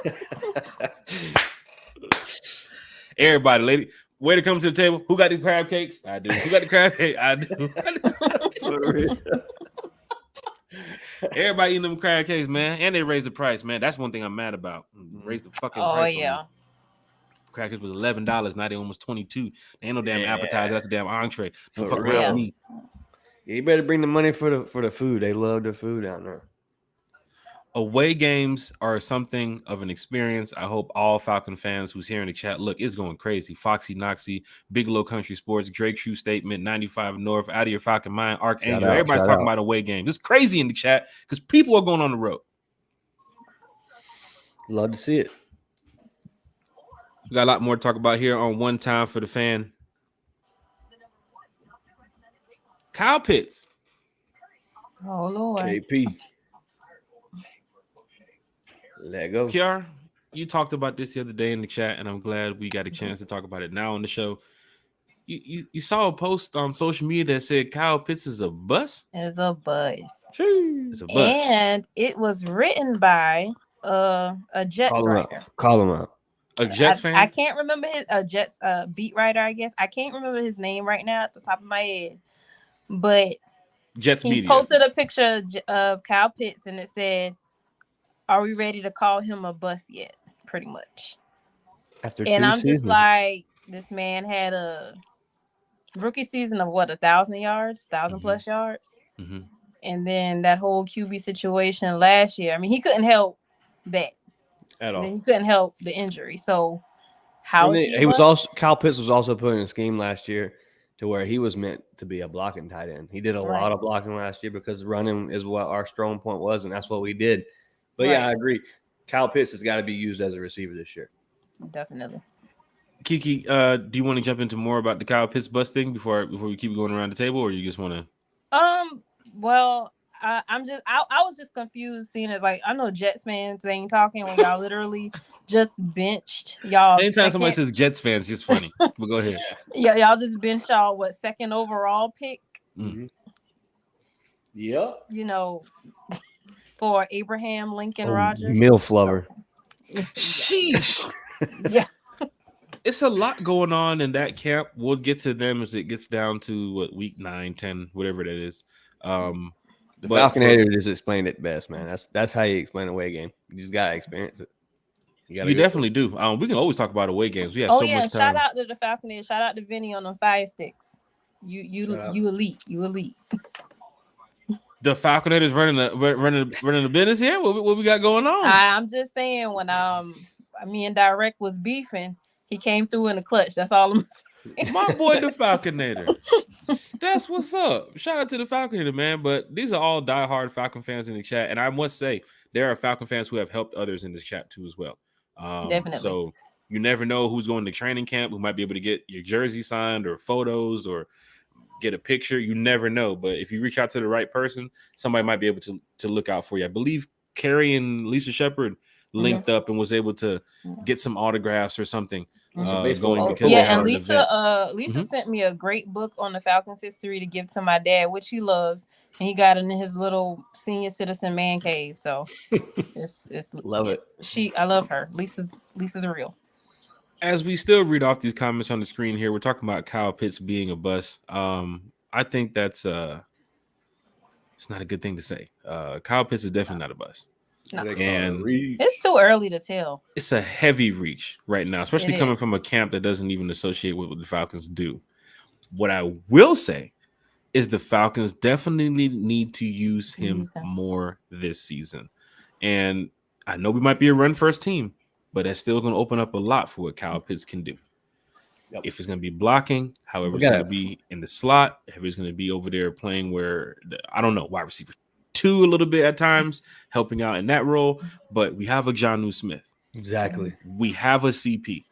shit. Everybody, lady. Way to come to the table. Who got the crab cakes? I do. Who got the crab cake? I do. Everybody eating them crab cakes, man. And they raised the price, man. That's one thing I'm mad about. Raised the fucking price. Oh, yeah. Crab cakes was $11. Now they almost $22. They ain't no damn appetizer. That's a damn entree. Don't fuck around with me. Yeah, you better bring the money for the food. They love the food down there. Away games are something of an experience. I hope all Falcon fans who's here in the chat, look, it's going crazy. Foxy Noxy, Bigelow Country Sports, Drake True Statement, 95 North, Out of Your Falcon Mind, Archangel. Everybody's talking about away games. It's crazy in the chat because people are going on the road. Love to see it. We got a lot more to talk about here on One Time for the Fan. Kyle Pitts. Oh, Lord. KP. Let go. Kiara, you talked about this the other day in the chat, and I'm glad we got a chance to talk about it now on the show. You saw a post on social media that said Kyle Pitts is a bust? It's a bust. It's a bust. And it was written by a Jets writer. Call him out. A Jets fan? I can't remember a Jets beat writer, I guess. I can't remember his name right now at the top of my head. But Jets he media posted a picture of Kyle Pitts, and it said, "Are we ready to call him a bust yet?" Pretty much. And I'm just like, this man had a rookie season of 1,000 yards, 1,000 plus yards. Mm-hmm. And then that whole QB situation last year. I mean, he couldn't help that at all. And then he couldn't help the injury. So how is he was also Kyle Pitts was also put in a scheme last year to where he was meant to be a blocking tight end. He did a lot of blocking last year because running is what our strong point was, and that's what we did. But yeah, I agree. Kyle Pitts has got to be used as a receiver this year. Definitely. Kiki, do you want to jump into more about the Kyle Pitts bust thing before we keep going around the table, or you just want to? Well, I was just confused seeing as like I know Jets fans ain't talking when y'all literally just benched y'all. Anytime somebody says Jets fans, it's funny. But go ahead. Yeah, y'all just benched y'all second overall pick. Mm-hmm. Yeah. You know, for Abraham Lincoln Rodgers. Milf lover. Sheesh. Yeah. It's a lot going on in that camp. We'll get to them as it gets down to week 9, 10, whatever that is. The Falconator just explained it best, man. That's how you explain a away game. You just gotta experience it. You definitely do. We can always talk about away games. We have so much time. Shout out to the Falconator. Shout out to Vinny on them fire sticks. You elite. You elite. The Falconators running the business here. What we got going on? I'm just saying when me and Direct was beefing, he came through in the clutch. That's all I'm saying. My boy, the Falconator. That's what's up. Shout out to the Falconator, man. But these are all diehard Falcon fans in the chat, and I must say there are Falcon fans who have helped others in this chat too as well. Definitely. So you never know who's going to training camp, who might be able to get your jersey signed or photos or get a picture. You never know. But if you reach out to the right person, somebody might be able to look out for you. I believe Carrie and Lisa Shepard linked up and was able to get some autographs or something. And Lisa sent me a great book on the Falcons history to give to my dad, which he loves, and he got it in his little senior citizen man cave. So it's love it. I love her. Lisa's real. As we still read off these comments on the screen here, we're talking about Kyle Pitts being a bust. I think that's It's not a good thing to say. Kyle Pitts is definitely not a bust. No. And It's too early to tell. It's a heavy reach right now, especially It coming is. from a camp that doesn't even associate with what the Falcons do. What I will say is the Falcons definitely need to use him more this season. And I know we might be a run first team, but that's still going to open up a lot for what Kyle Pitts can do. Yep. If it's going to be blocking, however it's going to be in the slot, if it's going to be over there playing where, I don't know, wide receiver 2 a little bit at times, helping out in that role. But we have a Jonnu Smith. Exactly. We have a CP.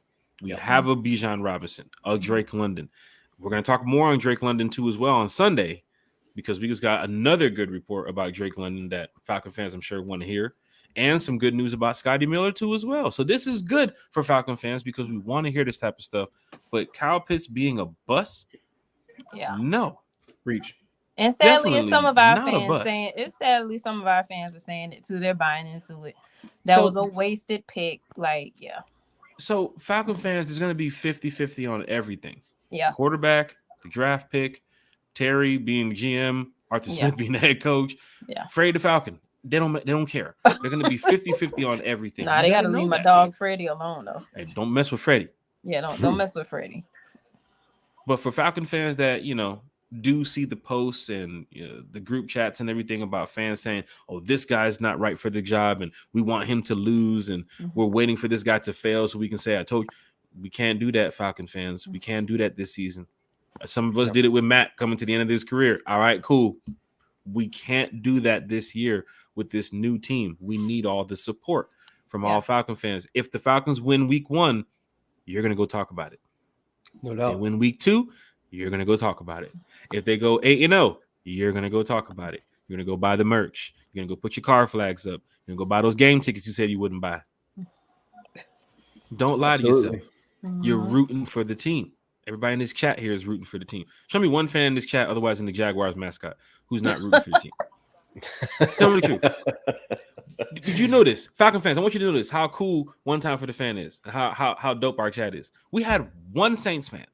We have a Bijan Robinson, a Drake London. We're going to talk more on Drake London too as well on Sunday, because we just got another good report about Drake London that Falcon fans I'm sure want to hear, and some good news about Scotty Miller too as well. So this is good for Falcon fans because we want to hear this type of stuff. But Kyle Pitts being a bust, no. Reach. And sadly, Definitely some of our not a fans bust. saying some of our fans are saying it too. They're buying into it. That was a wasted pick. Like, So Falcon fans, there's going to be 50-50 on everything. Yeah. Quarterback, the draft pick, Terry being GM, Arthur Smith being the head coach. Yeah. Freddie the Falcon. They don't care. They're going to be 50-50 on everything. Nah, they got to leave my dog Freddie alone though. Hey, don't mess with Freddie. Yeah, don't mess with Freddie. But for Falcon fans that, do see the posts and the group chats and everything about fans saying, oh, this guy's not right for the job and we want him to lose and we're waiting for this guy to fail so we can say, I told you. We can't do that, Falcon fans. We can't do that this season. Some of us did it with Matt coming to the end of his career. All right, cool. We can't do that this year with this new team. We need all the support from all Falcon fans. If the Falcons win week 1, you're going to go talk about it. No doubt. They win week 2, you're going to go talk about it. If they go 8-0, you're going to go talk about it. You're going to go buy the merch. You're going to go put your car flags up. You're going to go buy those game tickets you said you wouldn't buy. Don't lie to yourself. You're rooting for the team. Everybody in this chat here is rooting for the team. Show me one fan in this chat, otherwise in the Jaguars mascot, who's not rooting for the team. Tell me the truth. Did you notice, Falcon fans? I want you to notice how cool one time for the fan is, and how dope our chat is. We had one Saints fan.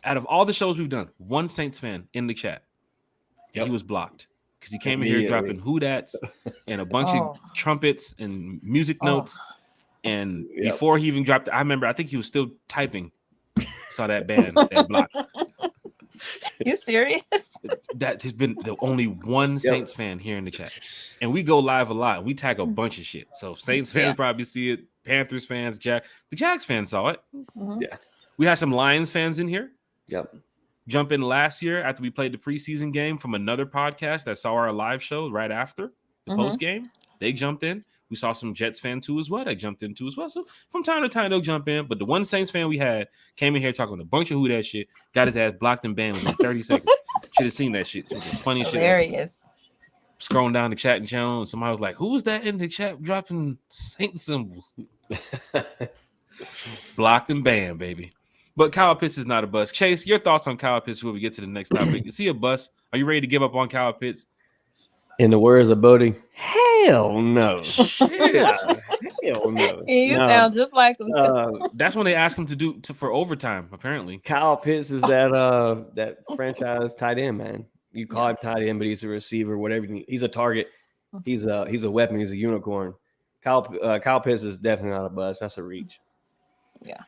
Out of all the shows we've done, one Saints fan in the chat. And he was blocked because he came in here dropping hoodats and a bunch of trumpets and music notes. And before he even dropped, I think he was still typing. Saw that band, that block. You serious? That has been the only one Saints fan here in the chat. And we go live a lot. We tag a bunch of shit. So Saints fans probably see it. Panthers fans, the Jags fans saw it. Yeah. We had some Lions fans in here. Yep. Jump in last year after we played the preseason game from another podcast that saw our live show right after the post game. They jumped in. We saw some Jets fan too as well. They jumped in too as well. So from time to time they'll jump in. But the one Saints fan we had came in here talking a bunch of who that shit, got his ass blocked and banned within 30 seconds. Should have seen that shit. It was the funniest shit. Hilarious. Scrolling down the chat and channel, and somebody was like, "Who is that in the chat dropping Saint symbols?" Blocked and banned, baby. But Kyle Pitts is not a bust. Chase, your thoughts on Kyle Pitts before we get to the next topic? Is he a bust? Are you ready to give up on Kyle Pitts? In the words of Bodie, hell no. Hell no. You sound just like him. That's when they asked him to do for overtime, apparently. Kyle Pitts is that franchise tight end, man. You call him tight end, but he's a receiver, whatever. He's a target. He's a weapon. He's a unicorn. Kyle Pitts is definitely not a bust. That's a reach. Yeah.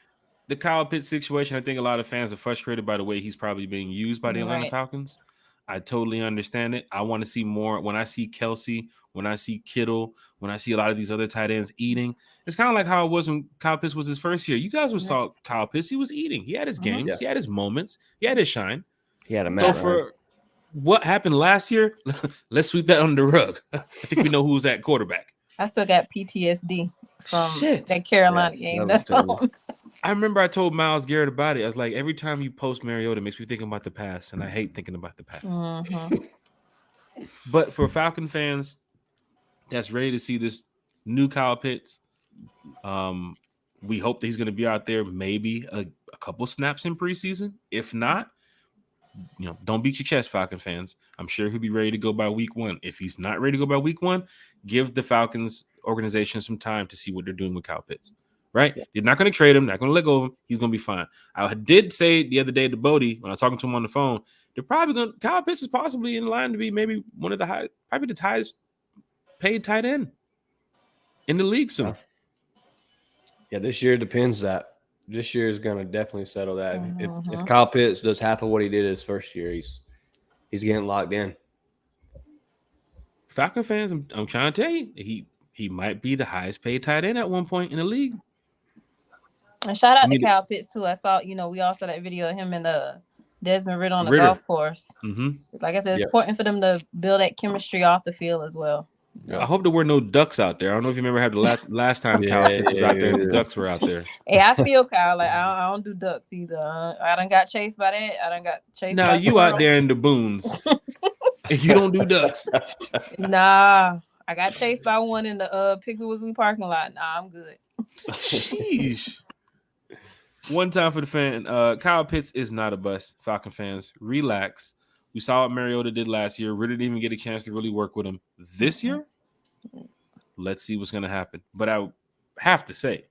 The Kyle Pitts situation, I think a lot of fans are frustrated by the way he's probably being used by the Atlanta Falcons. I totally understand it. I want to see more. When I see Kelsey, when I see Kittle, when I see a lot of these other tight ends eating, it's kind of like how it was when Kyle Pitts was his first year. You guys saw Kyle Pitts. He was eating. He had his games. He had his moments. He had his shine. He had a match. So for what happened last year, let's sweep that under the rug. I think we know who's that quarterback. I still got PTSD from that Carolina game. That's all. I remember I told Myles Garrett about it. I was like, every time you post Mariota, it makes me think about the past, and I hate thinking about the past. But for Falcon fans that's ready to see this new Kyle Pitts, we hope that he's going to be out there maybe a couple snaps in preseason. If not, don't beat your chest, Falcon fans. I'm sure he'll be ready to go by week 1. If he's not ready to go by week 1, give the Falcons organization some time to see what they're doing with Kyle Pitts. Right? You're not going to trade him, not going to let go of him. He's going to be fine. I did say the other day to Bodie when I was talking to him on the phone, they're probably going. Kyle Pitts is possibly in line to be maybe one of the probably the highest paid tight end in the league soon. Yeah, this year depends that. This year is going to definitely settle that. If Kyle Pitts does half of what he did his first year, he's getting locked in. Falcon fans, I'm trying to tell you, he might be the highest paid tight end at one point in the league. And shout out to Kyle Pitts too. I saw, we all saw that video of him and Desmond Ritter on the golf course. Mm-hmm. Like I said, it's important for them to build that chemistry off the field as well. I hope there were no ducks out there. I don't know if you remember how the last time Kyle Pitts was out there, the ducks were out there. Hey, I feel Kyle like I don't do ducks either. I done got chased by that. I done got chased. Now you out there in the boons, and you don't do ducks. Nah, I got chased by one in the Piggly Wiggly parking lot. Nah, I'm good. Sheesh. One time for the fan. Kyle Pitts is not a bust. Falcon fans, relax. We saw what Mariota did last year. Ritter didn't even get a chance to really work with him. This year, let's see what's going to happen. But I have to say,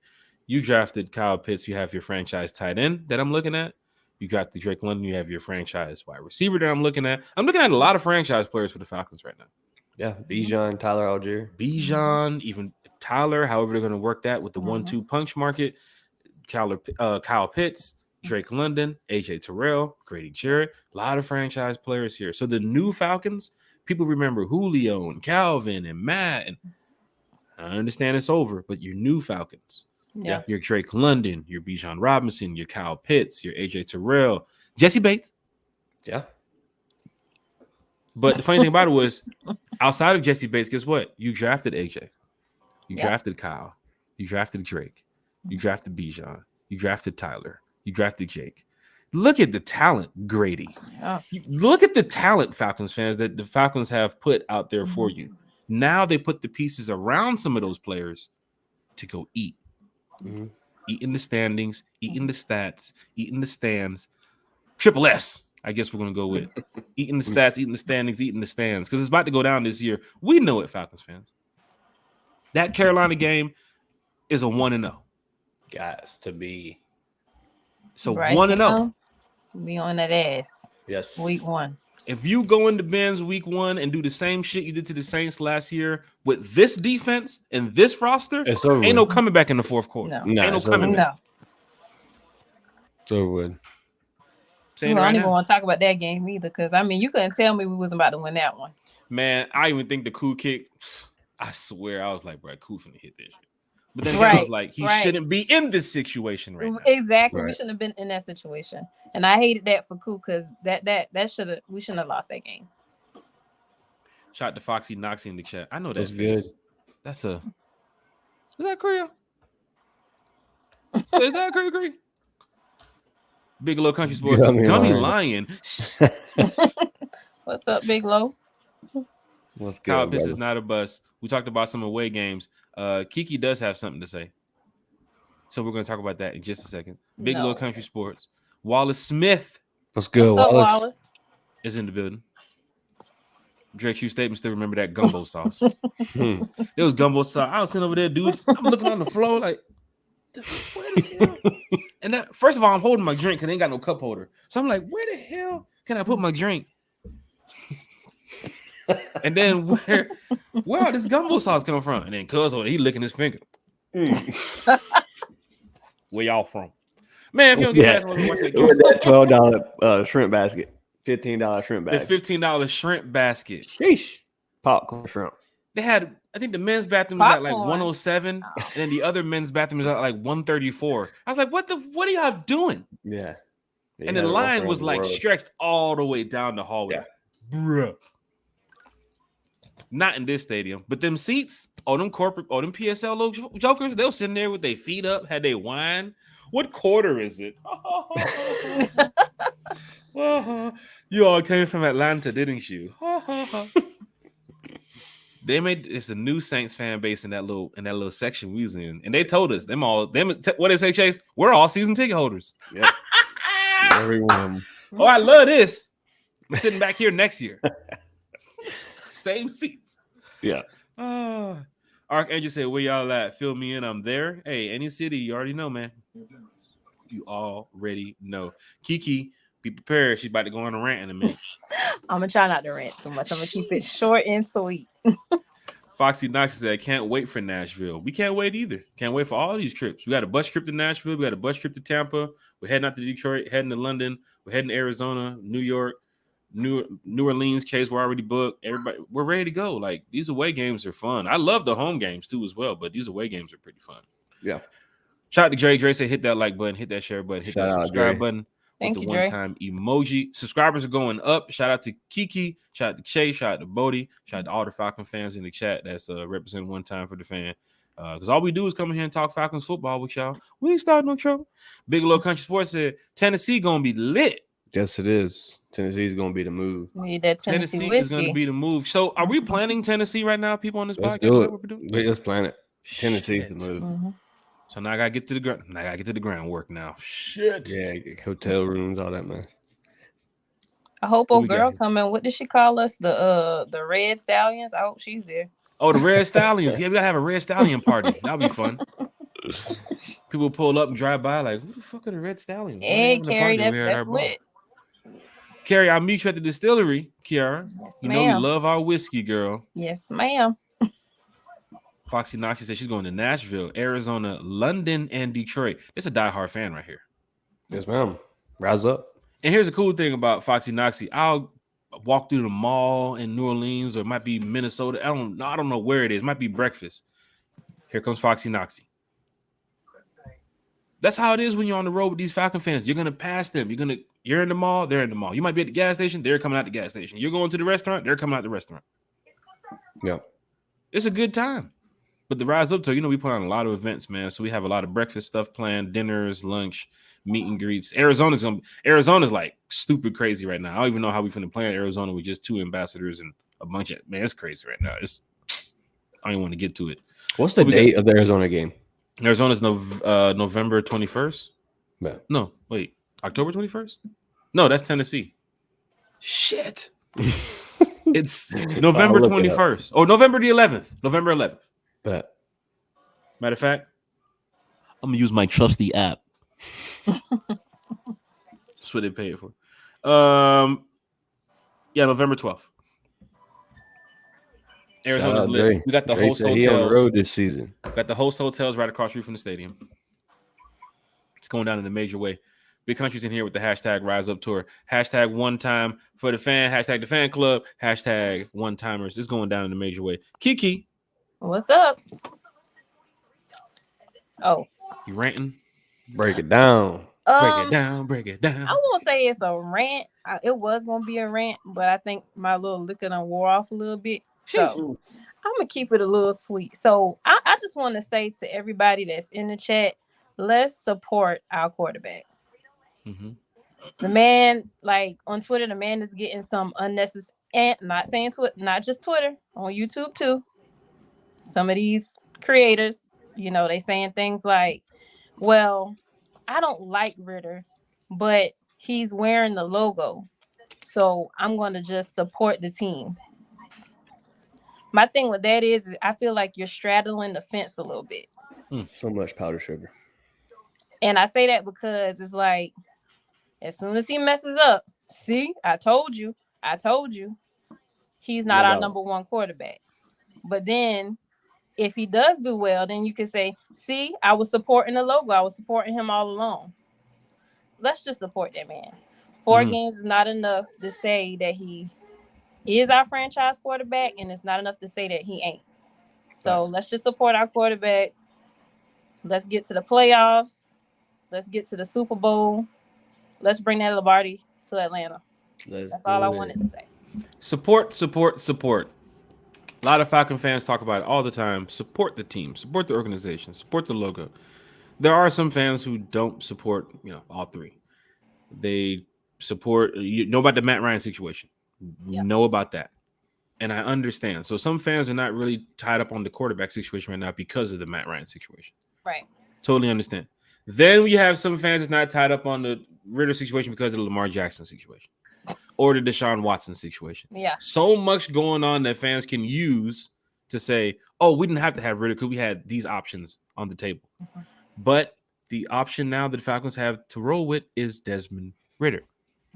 you drafted Kyle Pitts. You have your franchise tight end that I'm looking at. You drafted Drake London. You have your franchise wide receiver that I'm looking at. I'm looking at a lot of franchise players for the Falcons right now. Yeah, Bijan, Tyler Algier. Bijan, even Tyler, however they're going to work that with the 1-2 punch market. Kyle Pitts, Drake London, AJ Terrell, Grady Jarrett, a lot of franchise players here. So the new Falcons, people remember Julio and Calvin and Matt. And I understand it's over, but your new Falcons. Yeah. Your Drake London, your Bijan Robinson, your Kyle Pitts, your AJ Terrell, Jesse Bates. Yeah. But the funny thing about it was, outside of Jesse Bates, guess what? You drafted AJ. You drafted Kyle. You drafted Drake. You drafted Bijan. You drafted Tyler. You drafted Jake. Look at the talent, Grady. Yeah. Look at the talent, Falcons fans, that the Falcons have put out there for you. Now they put the pieces around some of those players to go eat. Mm-hmm. Eat in the standings, eat in the stats, eat in the stands. Triple S, I guess we're going to go with. Eat in the stats, eat in the standings, eat in the stands. Because it's about to go down this year. We know it, Falcons fans. That Carolina game is a 1-0. Guys, to be. So 1-0. Be on that ass. Yes. Week 1. If you go into Ben's week 1 and do the same shit you did to the Saints last year with this defense and this roster, ain't no coming back in the fourth quarter. No. Ain't no coming back. So would. I don't even want to talk about that game either, because you couldn't tell me we wasn't about to win that one. Man, I even think the Koo kick, I swear, I was like, bro, Koo finna hit this shit. But then I was like, he shouldn't be in this situation right now. Exactly. Right. We shouldn't have been in that situation. And I hated that for Koo, because we shouldn't have lost that game. Shout out to Foxy Noxy in the chat. I know that's face. Good. Is that Korea? Is that Korea? Big Low Country Sports. Gummy Lion. What's up, Big Low? What's good? Kyle Pitts is not a bust. We talked about some away games. Kiki does have something to say. So we're going to talk about that in just a second. Big Low Country Sports. Wallace Smith. What's good, Wallace? Is in the building. Drake Shoe Statement still remember that gumbo sauce. It was gumbo sauce. I was sitting over there, dude. I'm looking on the floor like, where the hell? And that, first of all, I'm holding my drink because they ain't got no cup holder. So I'm like, where the hell can I put my drink? And then where all this gumbo sauce coming from? And then Cuz he licking his finger. Where y'all from? Man, if you don't get that, watch that game. That $12 shrimp basket. $15 shrimp basket. The $15 shrimp basket. Sheesh. Popcorn shrimp. They had, I think the men's bathroom was at like 107, and then the other men's bathroom was at like 134. I was like, what are y'all doing? Yeah. And the line was like stretched all the way down the hallway. Yeah. Bruh. Not in this stadium, but them seats, them PSL little jokers, they were sitting there with their feet up, had they wine. What quarter is it? You all came from Atlanta, didn't you? It's a new Saints fan base in that little section we was in, and they told us what they say, Chase? We're all season ticket holders. Yep. Everyone. Oh, I love this. I'm sitting back here next year. Same seats. Yeah. Archangel said, where y'all at? Fill me in. I'm there. Hey, any city, you already know, man. You already know. Kiki, Be prepared. She's about to go on a rant in a minute. I'm gonna try not to rant too much. I'm gonna keep it short and sweet. Foxy Knox said, "Can't wait for Nashville. We can't wait either. Can't wait for all these trips. We got a bus trip to Nashville. We got a bus trip to Tampa. We're heading out to Detroit, heading to London. We're heading to Arizona, New York, New Orleans. Case we're already booked. Everybody, we're ready to go. Like these away games are fun. I love the home games too as well, but these away games are pretty fun. Yeah. Shout out to Dre. Dre said, hit that like button, hit that share button, hit that subscribe button." Thank with you, the one-time emoji. Subscribers are going up. Shout out to Kiki. Shout out to Che. Shout out to Bodie. Shout out to all the Falcon fans in the chat that's representing one time for the fan. Because all we do is come in here and talk Falcons football with y'all. We ain't starting no trouble. Big Low Country Sports said Tennessee gonna be lit. Yes, it is. Tennessee's gonna be the move. We need that Tennessee is gonna be the move. So are we planning Tennessee right now, people on this Let's podcast? do it. Let's plan it. Tennessee's the move. Mm-hmm. So now I gotta get to the ground. I gotta get to the groundwork now. Shit. Yeah, hotel rooms, all that, man. I hope old girl coming. What did she call us? The Red Stallions. I hope she's there. Oh, the Red Stallions. Yeah, we gotta have a Red Stallion party. That'll be fun. People pull up and drive by like, who the fuck are the Red Stallions? Hey, Carrie, that's lit. Carrie, I'll meet you at the distillery, Kiara. Yes, you know we love our whiskey, girl. Yes, ma'am. Foxy Noxie said she's going to Nashville, Arizona, London, and Detroit. It's a diehard fan right here. Yes, ma'am. Rise up. And here's the cool thing about Foxy Noxie. I'll walk through the mall in New Orleans, or it might be Minnesota. I don't know where it is. It might be breakfast. Here comes Foxy Noxie. That's how it is when you're on the road with these Falcon fans. You're gonna pass them. You're in the mall, they're in the mall. You might be at the gas station, they're coming out the gas station. You're going to the restaurant, they're coming out the restaurant. Yeah. It's a good time. But the Rise Up Tour, we put on a lot of events, man. So we have a lot of breakfast stuff planned, dinners, lunch, meet and greets. Arizona's like stupid crazy right now. I don't even know how we finna play in Arizona with just 2 ambassadors and a bunch of it's crazy right now. I don't even want to get to it. What's the date of the Arizona game? Arizona's November 21st. Yeah. No, wait, October 21st? No, that's Tennessee. Shit. It's November 21st. Or November the 11th. November 11th. Bet. Matter of fact, I'm gonna use my trusty app. That's what they pay it for. Yeah, November 12th. Arizona's lit. We got the host hotels. He on the road this season. Got the host hotels right across the street from the stadium. It's going down in a major way. Big Country's in here with the hashtag Rise Up Tour. Hashtag one time for the fan. Hashtag the fan club. Hashtag one timers. It's going down in a major way. Kiki. What's up? Oh. You ranting? Break it down. Break it down. Break it down. I won't say it's a rant. It was going to be a rant, but I think my little liquor done wore off a little bit. So I'm going to keep it a little sweet. So I just want to say to everybody that's in the chat, let's support our quarterback. Mm-hmm. The man, like on Twitter, the man is getting some unnecessary, and not saying Twitter, not just Twitter, on YouTube too. Some of these creators, they saying things like, well, I don't like Ritter, but he's wearing the logo, so I'm going to just support the team. My thing with that is I feel like you're straddling the fence a little bit. So much powder sugar. And I say that because it's like, as soon as he messes up, see, I told you, he's not our number one quarterback. But then if he does do well, then you can say, see, I was supporting the logo. I was supporting him all along. Let's just support that man. 4 games is not enough to say that he is our franchise quarterback, and it's not enough to say that he ain't. So let's just support our quarterback. Let's get to the playoffs. Let's get to the Super Bowl. Let's bring that Lombardi to Atlanta. That's all I wanted to say. Support. A lot of Falcon fans talk about it all the time. Support the team, support the organization, support the logo. There are some fans who don't support, all three. They support, about the Matt Ryan situation. We know about that. And I understand. So some fans are not really tied up on the quarterback situation right now because of the Matt Ryan situation. Right. Totally understand. Then we have some fans that's not tied up on the Ritter situation because of the Lamar Jackson situation or the Deshaun Watson situation. Yeah. So much going on that fans can use to say, oh, we didn't have to have Ritter because we had these options on the table. Mm-hmm. But the option now that the Falcons have to roll with is Desmond Ritter.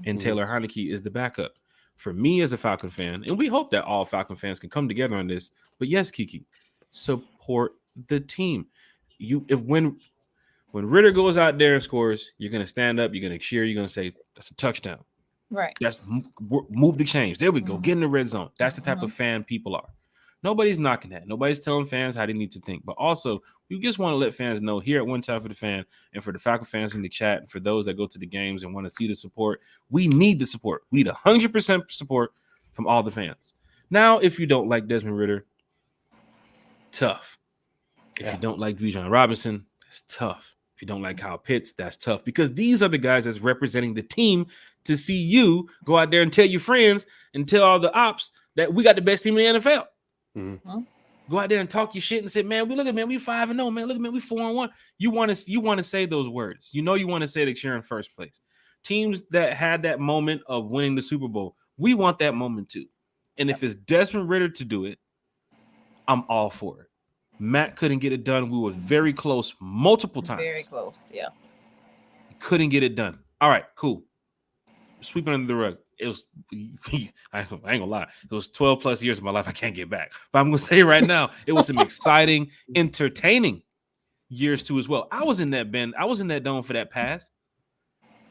and Taylor Heineke is the backup. For me as a Falcon fan, and we hope that all Falcon fans can come together on this, but yes, Kiki, support the team. When Ritter goes out there and scores, you're gonna stand up, you're gonna cheer, you're gonna say that's a touchdown. Right. That's move the chains. There we go. Get in the red zone. That's the type of fan people are. Nobody's knocking that. Nobody's telling fans how they need to think. But also, we just want to let fans know here at One Time for the Fan and for the Falcon fans in the chat and for those that go to the games and want to see the support, we need the support. We need 100% support from all the fans. Now, if you don't like Desmond Ritter, tough. If you don't like Bijan Robinson, it's tough. If you don't like Kyle Pitts, that's tough because these are the guys that's representing the team to see you go out there and tell your friends and tell all the ops that we got the best team in the NFL. Mm-hmm. Go out there and talk your shit and say, man, we 5-0, man. Look at man, we 4-1. You want to say those words. You want to say that you're in first place. Teams that had that moment of winning the Super Bowl, we want that moment too. And if it's Desmond Ritter to do it, I'm all for it. Matt couldn't get it done. We were very close multiple times. Very close, yeah. Couldn't get it done. All right, cool. Sweeping under the rug. It was, I ain't gonna lie, it was 12 plus years of my life I can't get back. But I'm gonna say right now, it was some exciting, entertaining years too as well. I was in that bin. I was in that dome for that pass.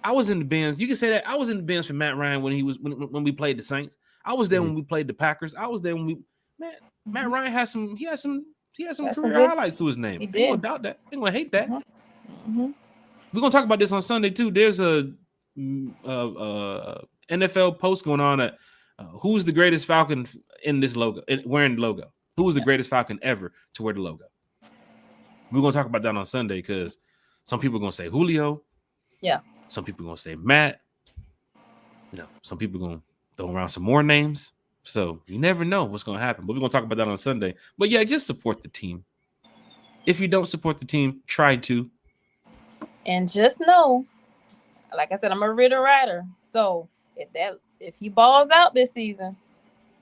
I was in the bins. You can say that I was in the bins for Matt Ryan when we played the Saints. I was there when we played the Packers. I was there when Matt Ryan had some career highlights to his name. Ain't gonna doubt that. Ain't gonna hate that. We're gonna talk about this on Sunday too. There's a NFL post going on at who's the greatest Falcon in this logo, wearing the logo. Who was the greatest Falcon ever to wear the logo? We're gonna talk about that on Sunday because some people are gonna say Julio. Yeah. Some people are gonna say Matt. Some people are gonna throw around some more names. So you never know what's going to happen. But we're going to talk about that on Sunday. But yeah, just support the team. If you don't support the team, try to. And just know, like I said, I'm a Ritter rider. So if he balls out this season,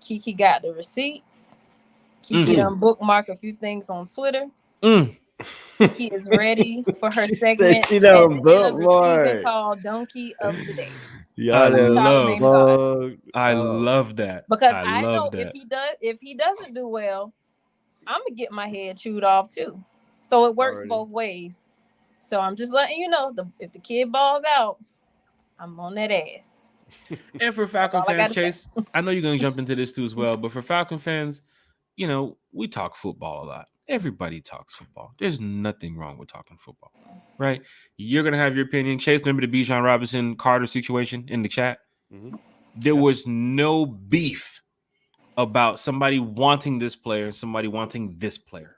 Kiki got the receipts. Kiki done bookmark a few things on Twitter. Kiki is ready for her segment. She done bookmark called Donkey of the Day. Yeah, I love that. Because I know if he doesn't do well, I'm gonna get my head chewed off too. So it works both ways. So I'm just letting you know, if the kid balls out, I'm on that ass. And for Falcon fans, Chase, I know you're gonna jump into this too as well. But for Falcon fans, we talk football a lot. Everybody talks football. There's nothing wrong with talking football, right? You're going to have your opinion. Chase, remember the Bijan Robinson Carter situation in the chat? Mm-hmm. There was no beef about somebody wanting this player and somebody wanting this player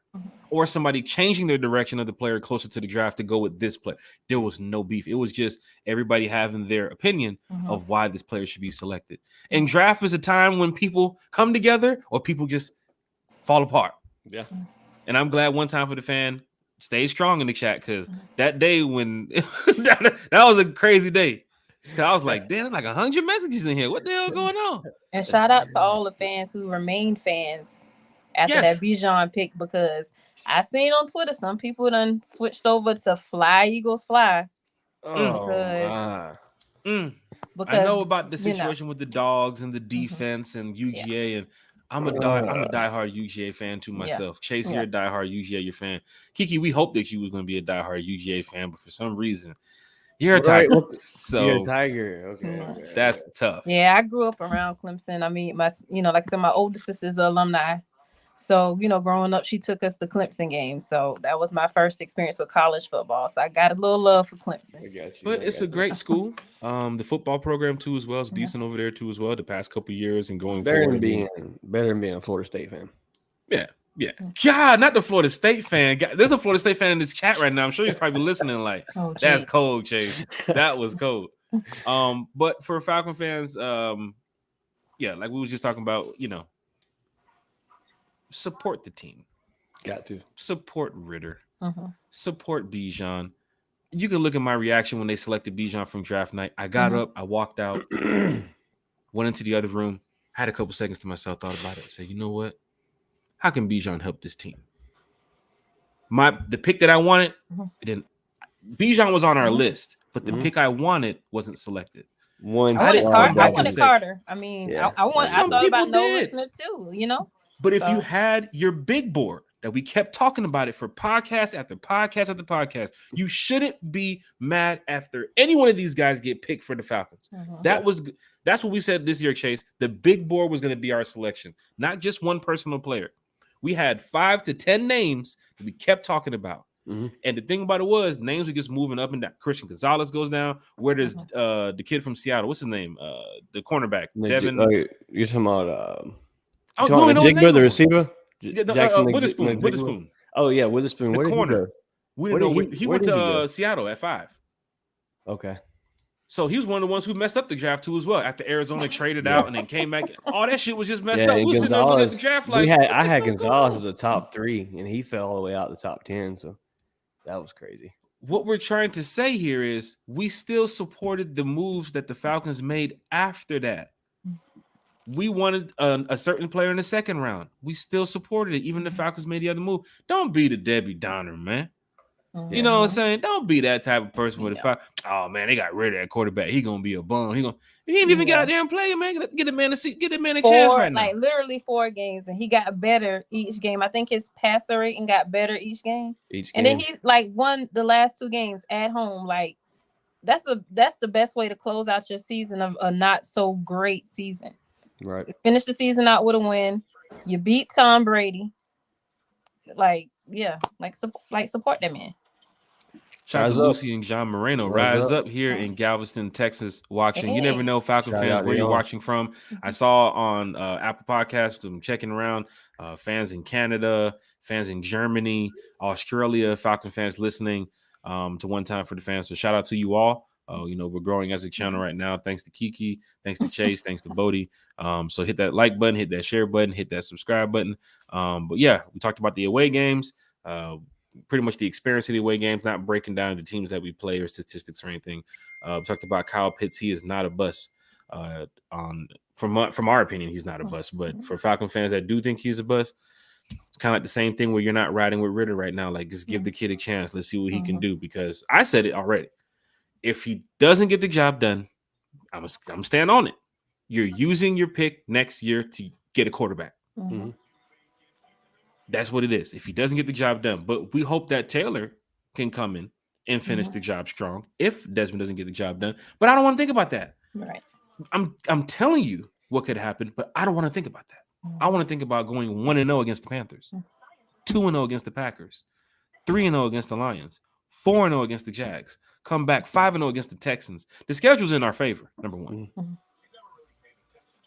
or somebody changing their direction of the player closer to the draft to go with this player. There was no beef. It was just everybody having their opinion of why this player should be selected. And draft is a time when people come together or people just fall apart. Yeah. And I'm glad One Time for the Fan stayed strong in the chat because that day when that was a crazy day. I was like, damn, there's like 100 messages in here. What the hell going on? And shout out to all the fans who remained fans after that Bijan pick because I seen on Twitter some people done switched over to Fly Eagles Fly. Because I know about the situation with the dogs and the defense and UGA and I'm a diehard UGA fan too myself. Yeah. Chase, you're a diehard UGA fan. Kiki, we hope that you was going to be a diehard UGA fan, but for some reason, you're a Tiger. So you're a Tiger. Okay. That's tough. Yeah, I grew up around Clemson. I mean, like I said, my older sister's an alumni. So, growing up, she took us to Clemson games. So that was my first experience with college football. So I got a little love for Clemson. I got you. But it's a great school. The football program too, as well, is decent over there too, as well. The past couple of years and going forward, better than being a Florida State fan. Yeah. God, not the Florida State fan. God, there's a Florida State fan in this chat right now. I'm sure he's probably listening. Like, that's cold, Chase. That was cold. But for Falcon fans, like we was just talking about, support the team. Got to support Ritter. Support Bijan. You can look at my reaction when they selected Bijan from draft night. I got up, I walked out, went into the other room, had a couple seconds to myself, thought about it, said, you know what? How can Bijan help this team? The pick that I wanted, Bijan was on our list, but the pick I wanted wasn't selected. one. I wanted say- Carter. I mean, Yeah. I Some thought people about no did. listener too. You know. But if you had your big board that we kept talking about it for podcast after podcast after podcast, you shouldn't be mad after any one of these guys get picked for the Falcons. That's what we said this year, Chase. The big board was going to be our selection, not just one personal player. We had 5 to 10 names that we kept talking about. Mm-hmm. And the thing about it was names were just moving up and down. Christian Gonzalez goes down. Where does the kid from Seattle? What's his name? The cornerback. Devin. You're talking about Jigba, the receiver? Jackson Witherspoon. Oh, yeah, Witherspoon. The where corner. Did he go? We didn't know. He went to Seattle at 5. Okay. So he was one of the ones who messed up the draft too as well. After Arizona traded out and then came back, all that shit was just messed up. We were sitting there looking at the draft like I had Gonzalez as a top 3, and he fell all the way out the top 10. So that was crazy. What we're trying to say here is we still supported the moves that the Falcons made after that. We wanted a certain player in the second round. We still supported it. Even the Falcons made the other move. Don't be the Debbie Downer, man. You know what I'm saying? Don't be that type of person with the Falcons. Oh man, they got rid of that quarterback. He gonna be a bum. He ain't even got there and play, man. Get the man a chance right now. Like literally 4 games, and he got better each game. I think his passer rating got better each game. And then he like won the last 2 games at home. Like that's the best way to close out your season of a not so great season. Right. Finish the season out with a win. You beat Tom Brady. Like support that man. Shout out to Lucy and John Moreno. Rise up here in Galveston, Texas, watching. You never know, Falcon fans, where you're watching from. I saw on Apple Podcasts, I'm checking around, fans in Canada, fans in Germany, Australia, Falcon fans listening to One Time for the Fans. So shout out to you all. We're growing as a channel right now. Thanks to Kiki, thanks to Chase, thanks to Bodie. So hit that like button, hit that share button, hit that subscribe button. But yeah, we talked about the away games. Pretty much the experience of the away games, not breaking down the teams that we play or statistics or anything. We talked about Kyle Pitts. He is not a bust. From our opinion, he's not a bust. But for Falcon fans that do think he's a bust, it's kind of like the same thing where you're not riding with Ritter right now. Like, just give the kid a chance. Let's see what he can do. Because I said it already. If he doesn't get the job done, I'm stand on it. You're using your pick next year to get a quarterback. Mm-hmm. That's what it is. If he doesn't get the job done, but we hope that Taylor can come in and finish the job strong if Desmond doesn't get the job done. But I don't want to think about that. Right. I'm telling you what could happen, but I don't want to think about that. I want to think about going 1-0 against the Panthers, 2-0 against the Packers, 3-0 against the Lions, 4-0 against the Jags, come back 5-0 against the Texans. The schedule's in our favor, number one.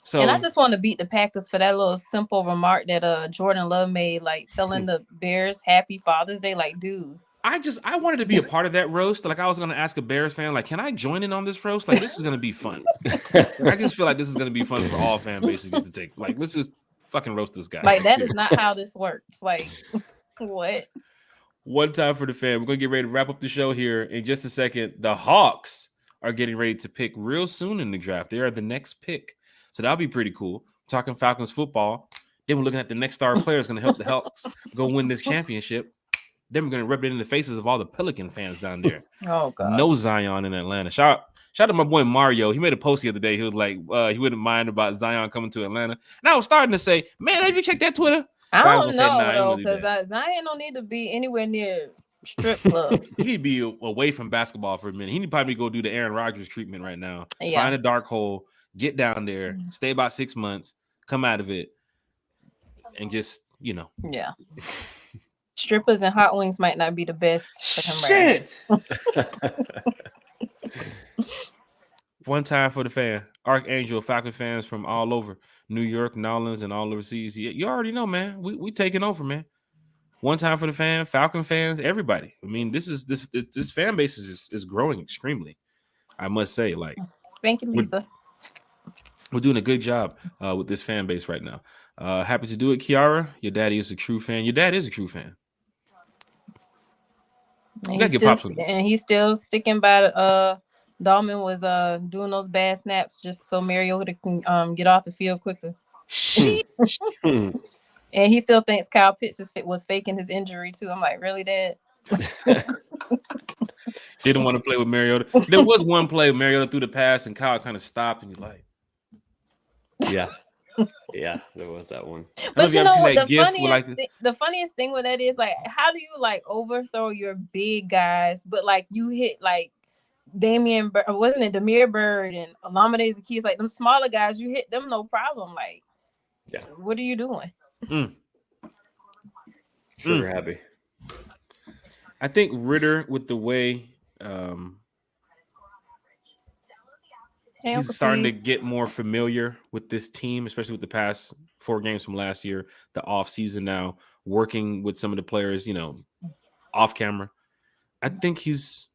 So, and I just want to beat the Packers for that little simple remark that Jordan Love made, like telling the Bears Happy Father's Day. Like, dude, I wanted to be a part of that roast. Like, I was going to ask a Bears fan, like, can I join in on this roast? Like, this is going to be fun. I just feel like this is going to be fun for all fan bases just to take. Like, let's just fucking roast this guy. Like, that is not how this works. Like, what? One time for the fan. We're going to get ready to wrap up the show here in just a second. The Hawks are getting ready to pick real soon in the draft. They are the next pick. So that'll be pretty cool. Talking Falcons football. Then we're looking at the next star player is going to help the Hawks go win this championship. Then we're going to rub it in the faces of all the Pelican fans down there. Oh, God. No Zion in Atlanta. Shout out to my boy Mario. He made a post the other day. He was like, he wouldn't mind about Zion coming to Atlanta. And I was starting to say, man, have you checked that Twitter? I don't know, though, because Zion don't need to be anywhere near strip clubs. He need to be away from basketball for a minute. He need probably go do the Aaron Rodgers treatment right now. Yeah. Find a dark hole, get down there, stay about 6 months, come out of it, and just, Yeah. Strippers and hot wings might not be the best for him. Shit. One time for the fan. Archangel, Falcon fans from all over New York, Nolans, and all overseas. You already know, man. We taking over, man. One time for the fan, Falcon fans, everybody. I mean, this fan base is growing extremely. I must say, like, thank you, Lisa. We're doing a good job with this fan base right now. Happy to do it, Kiara. Your daddy is a true fan. Your dad is a true fan. And he's still sticking by Dahlman was doing those bad snaps just so Mariota can get off the field quicker. And he still thinks Kyle Pitts was faking his injury too. I'm like, really, Dad? Didn't want to play with Mariota. There was one play Mariota threw the pass and Kyle kind of stopped and you're like, yeah, there was that one. But you know what? The funniest thing with that is like, how do you like overthrow your big guys, but like you hit like wasn't it Demir Bird and Alameda Zaccheaus, like them smaller guys, you hit them no problem. Like, yeah, what are you doing? Sure happy. I think Ritter with the way he's starting to get more familiar with this team, especially with the past 4 games from last year, the off season now, working with some of the players, you know, off camera. I think he's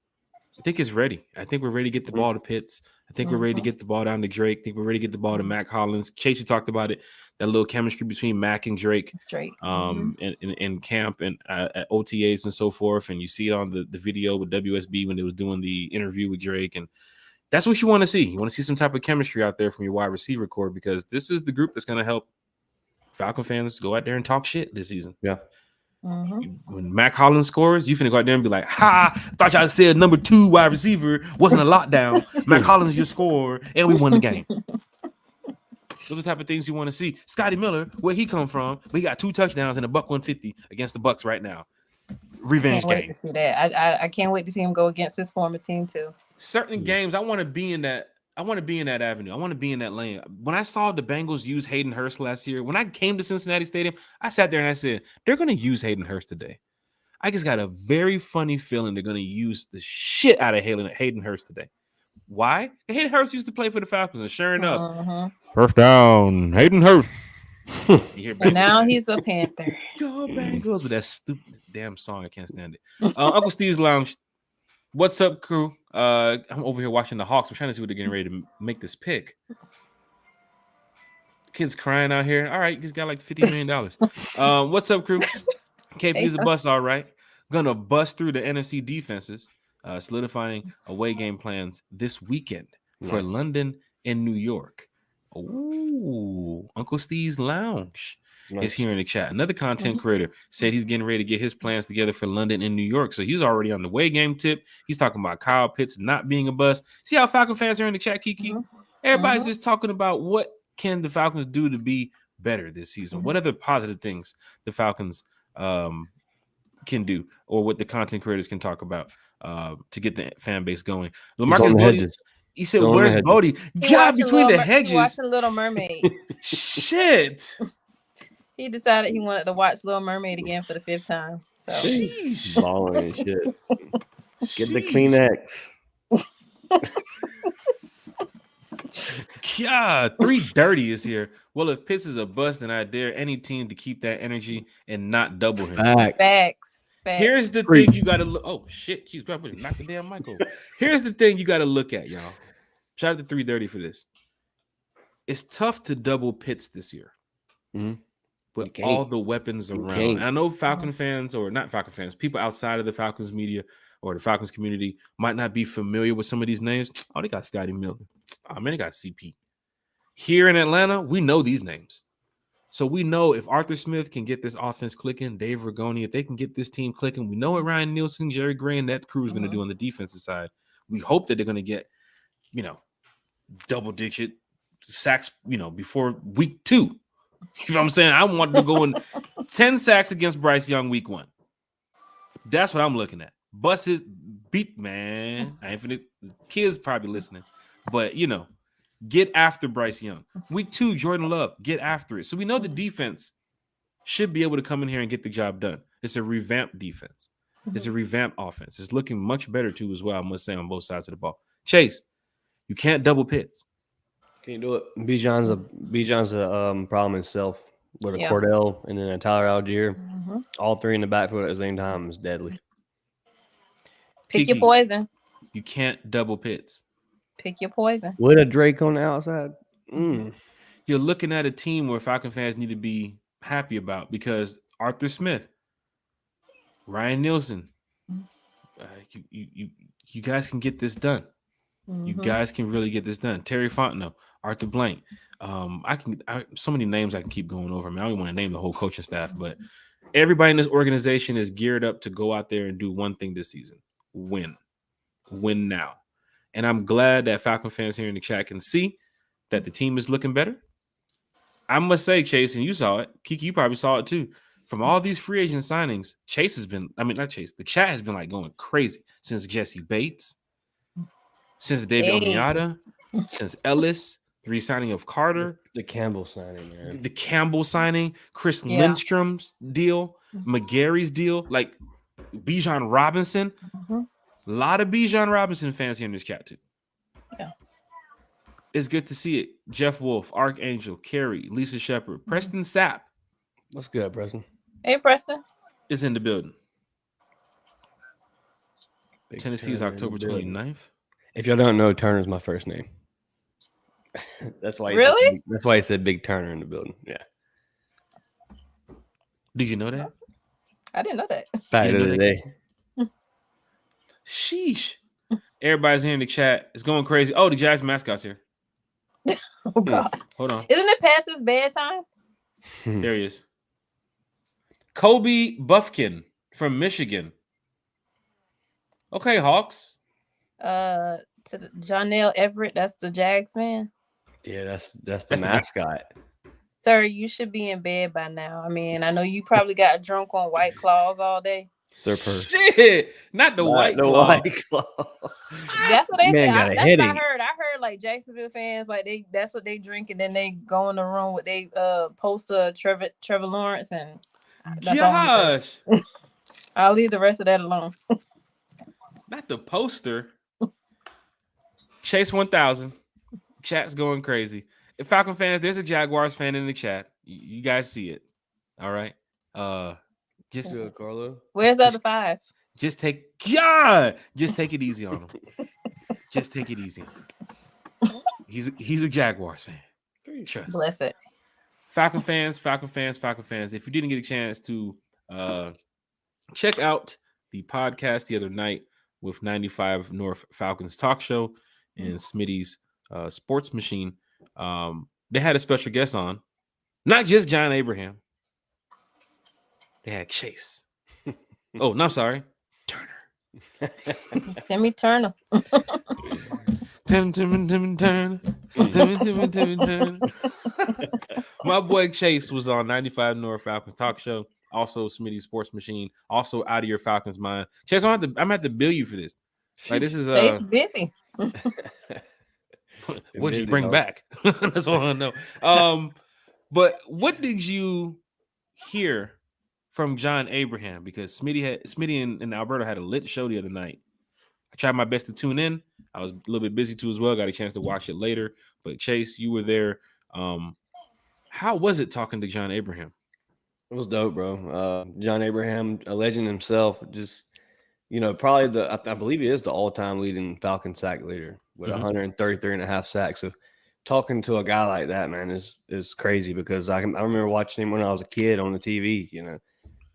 ready. I think we're ready to get the ball to Pitts. I think we're ready to get the ball down to Drake. I think we're ready to get the ball to Mac Hollins. Chase, you talked about it, that little chemistry between Mac and Drake. In camp and at OTAs and so forth. And you see it on the video with WSB when they was doing the interview with Drake. And that's what you want to see. You want to see some type of chemistry out there from your wide receiver core, because this is the group that's going to help Falcon fans go out there and talk shit this season. Yeah. When Mac Hollins scores, you finna go out there and be like, "Ha! Thought y'all said number 2 wide receiver wasn't a lockdown. Mac Hollins just scored, and we won the game." Those are the type of things you want to see. Scotty Miller, where he come from, but he got 2 touchdowns and a $150 against the Bucs right now. Revenge game. Can't wait to see that. I can't wait to see him go against his former team too. Certain games, I want to be in that. I want to be in that avenue. I want to be in that lane. When I saw the Bengals use Hayden Hurst last year, when I came to Cincinnati Stadium, I sat there and I said, they're going to use Hayden Hurst today. I just got a very funny feeling they're going to use the shit out of Hayden Hurst today. Why? Hayden Hurst used to play for the Falcons, and sure enough, first down, Hayden Hurst. And now he's a Panther. Go Bengals with that stupid damn song. I can't stand it. Uncle Steve's Lounge. What's up, crew? I'm over here watching the Hawks. We're trying to see what they're getting ready to make this pick. Kids crying out here. All right, he's got like $50 million. What's up, crew? KP's a bust, all right. Gonna bust through the NFC defenses, solidifying away game plans this weekend for London and New York. Ooh, Uncle Steve's Lounge is here in the chat. Another content creator said he's getting ready to get his plans together for London and New York. So he's already on the way game tip. He's talking about Kyle Pitts not being a bust. See how Falcon fans are in the chat, Kiki? Everybody's just talking about what can the Falcons do to be better this season. What other positive things the Falcons can do, or what the content creators can talk about to get the fan base going. LaMarcus Bodie, he said, "Where's Bodie? God, between the hedges." He watching Little Mermaid. Shit. He decided he wanted to watch Little Mermaid again for the 5th time. So balling and shit. Get the Kleenex. Yeah, 3 Dirty is here. Well, if Pitts is a bust, then I dare any team to keep that energy and not double him. Facts. Here's the thing you got to look. Oh shit, she's grabbing knock the damn mic over. Here's the thing you got to look at, y'all. Shout out to 3 Dirty for this. It's tough to double Pitts this year. With all the weapons around. And I know Falcon fans, or not Falcon fans, people outside of the Falcons media or the Falcons community might not be familiar with some of these names. Oh, they got Scotty Miller. Oh, man, they got CP. Here in Atlanta, we know these names. So we know if Arthur Smith can get this offense clicking, Dave Rigoni, if they can get this team clicking, we know what Ryan Nielsen, Jerry Gray, and that crew is going to do on the defensive side. We hope that they're going to get, double-digit sacks, before week 2. You know what I'm saying? I want to go in 10 sacks against Bryce Young week 1. That's what I'm looking at. Buses beat, man. I ain't finna, kids probably listening, but get after Bryce Young. Week 2, Jordan Love, get after it. So we know the defense should be able to come in here and get the job done. It's a revamped defense. It's a revamped offense. It's looking much better too as well, I must say, on both sides of the ball. Chase, you can't double Pitts. Can't do it. Bijan's a problem himself with a Cordell and then a Tyler Algier. All 3 in the backfield at the same time is deadly. Pick your poison. You can't double Pitts. Pick your poison. With a Drake on the outside. You're looking at a team where Falcon fans need to be happy about, because Arthur Smith, Ryan Nielsen, you guys can get this done. You guys can really get this done. Terry Fontenot, Arthur Blank. So many names I can keep going over. I don't even want to name the whole coaching staff, but everybody in this organization is geared up to go out there and do one thing this season: win now. And I'm glad that Falcon fans here in the chat can see that the team is looking better. I must say, Chase, and you saw it. Kiki, you probably saw it too. From all these free agent signings, Chase has been, not Chase, the chat has been like going crazy since Jesse Bates, since David Onyata, since Ellis, the re-signing of Carter. The Campbell signing, man. The Campbell signing, Chris Lindstrom's deal, McGarry's deal, like Bijan Robinson. A lot of Bijan Robinson fans here in this chat too. Yeah. It's good to see it. Jeff Wolf, Archangel, Carey, Lisa Shepard, Preston Sapp. What's good, Preston? Hey, Preston. Is in the building. Big Tennessee's Turner October 29th. If y'all don't know, Turner's my first name. That's why. That's why he said Big Turner in the building. Yeah. Did you know that? I didn't know that. Fact of the day. Sheesh. Everybody's here in the chat. It's going crazy. Oh, the Jazz mascot's here. Oh, God. Hold on. Isn't it past his bedtime? There he is. Kobe Buffkin from Michigan. Okay, Hawks. To Jonell Everett, that's the Jags man. Yeah, that's the mascot. Sir, you should be in bed by now. I mean, I know you probably got drunk on White Claws all day. Shit, not the White Claw. That's what they said. That's what I heard. I heard like Jacksonville fans, like that's what they drink, and then they go in the room with they poster Trevor Lawrence, and that's gosh, I'll leave the rest of that alone. Not the poster. Chase 1000. Chat's going crazy. If Falcon fans, there's a Jaguars fan in the chat. You guys see it. All right. Just good, Carlo. Where's the other 5? Just take it easy on him. Just take it easy. He's a Jaguars fan. Trust. Bless it. Falcon fans. If you didn't get a chance to check out the podcast the other night with 95 North Falcons Talk Show and Smitty's Sports Machine, they had a special guest on. Not just John Abraham. They had Chase. Oh, no, I'm sorry. Turner. Timmy Turner. Turner. My boy Chase was on 95 North Falcons Talk Show. Also, Smitty's Sports Machine. Also, Out of Your Falcons Mind. Chase, I'm gonna have to bill you for this. Like, this is Chase busy. What'd you bring back? That's all I know. But what did you hear from John Abraham? Because Smitty and Alberto had a lit show the other night. I tried my best to tune in. I was a little bit busy too as well. Got a chance to watch it later. But Chase, you were there. How was it talking to John Abraham? It was dope, bro. John Abraham, a legend himself, just, probably I believe he is the all-time leading Falcon sack leader with 133 and a half sacks. So talking to a guy like that, man, is crazy, because I remember watching him when I was a kid on the TV,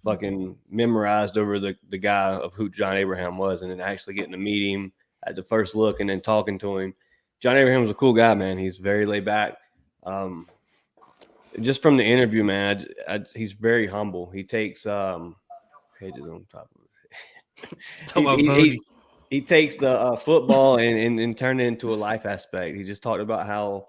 fucking memorized over the guy of who John Abraham was, and then actually getting to meet him at the first look and then talking to him. John Abraham was a cool guy, man. He's very laid back. Just from the interview, man, he's very humble. He takes pages on top of it. He takes the football and turned it into a life aspect. He just talked about how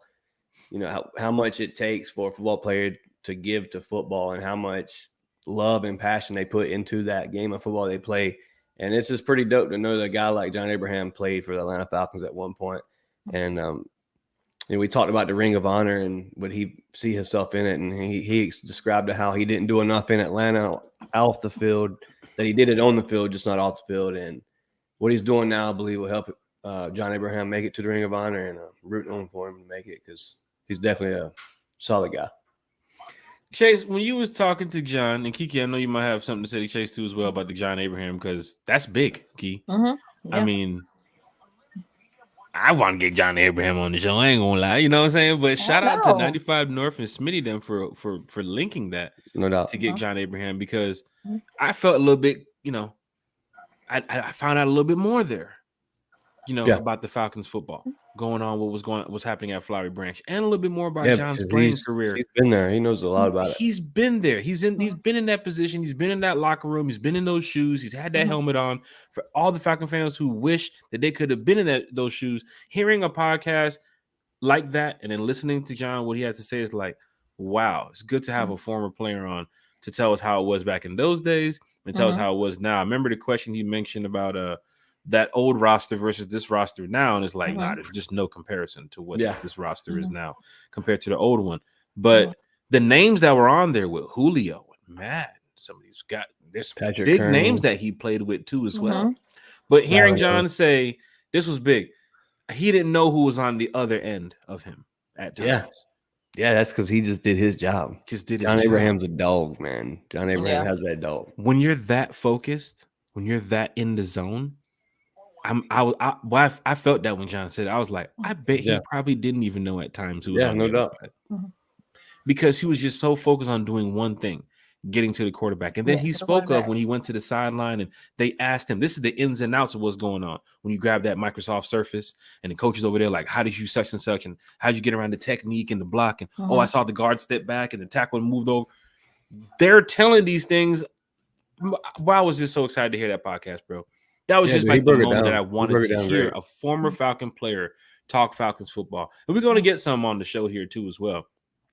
much it takes for a football player to give to football, and how much love and passion they put into that game of football they play. And it's just pretty dope to know that a guy like John Abraham played for the Atlanta Falcons at one point. And we talked about the Ring of Honor and would he see himself in it, and he described how he didn't do enough in Atlanta off the field, that he did it on the field, just not off the field. And what he's doing now, I believe, will help John Abraham make it to the Ring of Honor, and rooting on for him to make it, because he's definitely a solid guy. Chase, when you was talking to John, and Kiki, I know you might have something to say to Chase too as well about the John Abraham, because that's big, Key. Yeah. I mean, I want to get John Abraham on the show. I ain't gonna lie, you know what I'm saying? But shout out to 95 North and Smitty them for linking that, no doubt, to get John Abraham, because I felt a little bit, I found out a little bit more there. about the Falcons football going on, what's happening at Flowery Branch, and a little bit more about John's playing career. He's been there. He knows a lot about it. He's been there. He's been in that position. He's been in that locker room. He's been in those shoes. He's had that helmet on. For all the Falcon fans who wish that they could have been in those shoes, hearing a podcast like that and then listening to John, what he has to say is like, wow, it's good to have a former player on to tell us how it was back in those days and tell us how it was now. I remember the question he mentioned about that old roster versus this roster now, and it's like, nah, there's just no comparison to what this roster is now compared to the old one. But the names that were on there with Julio and Matt, some of these got this Patrick big Kern. names that he played with too as well. But hearing John say this was big, he didn't know who was on the other end of him at times. Yeah, that's because he just did his job. John Abraham's a dog, man. John Abraham has that dog. When you're that focused, when you're that in the zone, I felt that when John said it. I was like, I bet he probably didn't even know at times who was on the other side. Because he was just so focused on doing one thing, getting to the quarterback. And then he spoke of when he went to the sideline and they asked him, this is the ins and outs of what's going on. When you grab that Microsoft Surface and the coaches over there, like, how did you such and such? And how did you get around the technique and the block? And, I saw the guard step back and the tackle moved over. They're telling these things. I was just so excited to hear that podcast, bro. That was just like the moment that I wanted to hear a former Falcon player talk Falcons football. And we're going to get some on the show here too as well.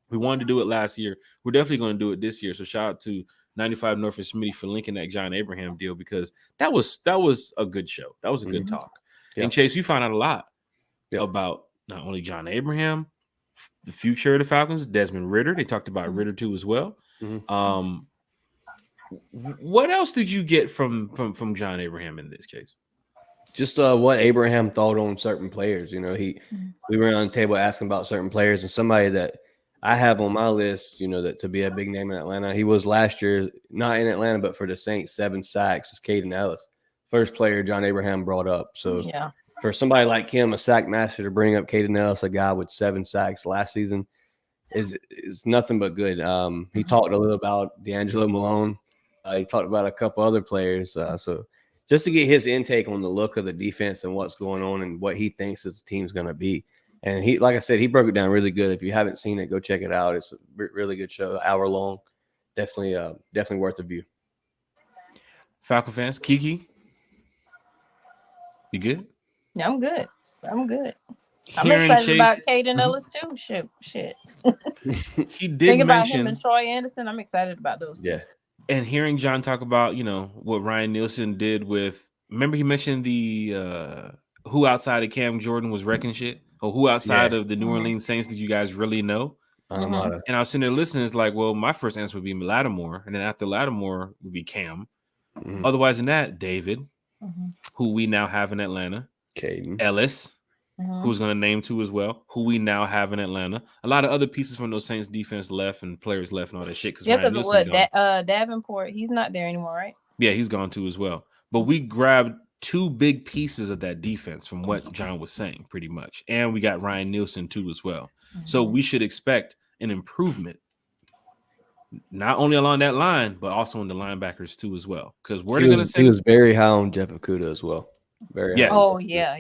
We wanted to do it last year. We're definitely going to do it this year. So shout out to 95 North and Smitty for linking that John Abraham deal, because that was a good show. That was a good talk. And Chase, you found out a lot about not only John Abraham, the future of the Falcons, Desmond Ridder. They talked about Ridder too as well. What else did you get from John Abraham in this case? Just what Abraham thought on certain players. You know, we were on the table asking about certain players, and somebody that I have on my list, you know, that to be a big name in Atlanta. He was last year, not in Atlanta, but for the Saints, 7 sacks is Caden Ellis. First player John Abraham brought up. So for somebody like him, a sack master, to bring up Caden Ellis, a guy with 7 sacks last season, is nothing but good. He talked a little about D'Angelo Malone. He talked about a couple other players. So just to get his intake on the look of the defense and what's going on and what he thinks this team's going to be. And he, like I said, he broke it down really good. If you haven't seen it, go check it out. It's a really good show, hour long. Definitely worth a view. Falcon fans, Kiki, you good? Yeah, I'm good. I'm excited about Caden Ellis too. Shit. He did think about mention him and Troy Anderson. I'm excited about those two. Yeah. And hearing John talk about, you know, what Ryan Nielsen did with, remember he mentioned the who outside of Cam Jordan was wrecking shit? Or who outside of the New Orleans Saints did you guys really know? And I was sitting there listening. It's like, well, my first answer would be Lattimore. And then after Lattimore would be Cam. Otherwise than that, David, who we now have in Atlanta. Caden Ellis, who's going to name too as well, who we now have in Atlanta. A lot of other pieces from those Saints defense left and players left and all that shit. Because of what? Davenport, he's not there anymore, right? Yeah, he's gone too as well. But we grabbed 2 big pieces of that defense from what John was saying, pretty much. And we got Ryan Nielsen too as well. So we should expect an improvement, not only along that line, but also in the linebackers too as well. Because we're going to say he was very high on Jeff Okudah as well. Very high. Oh, yeah.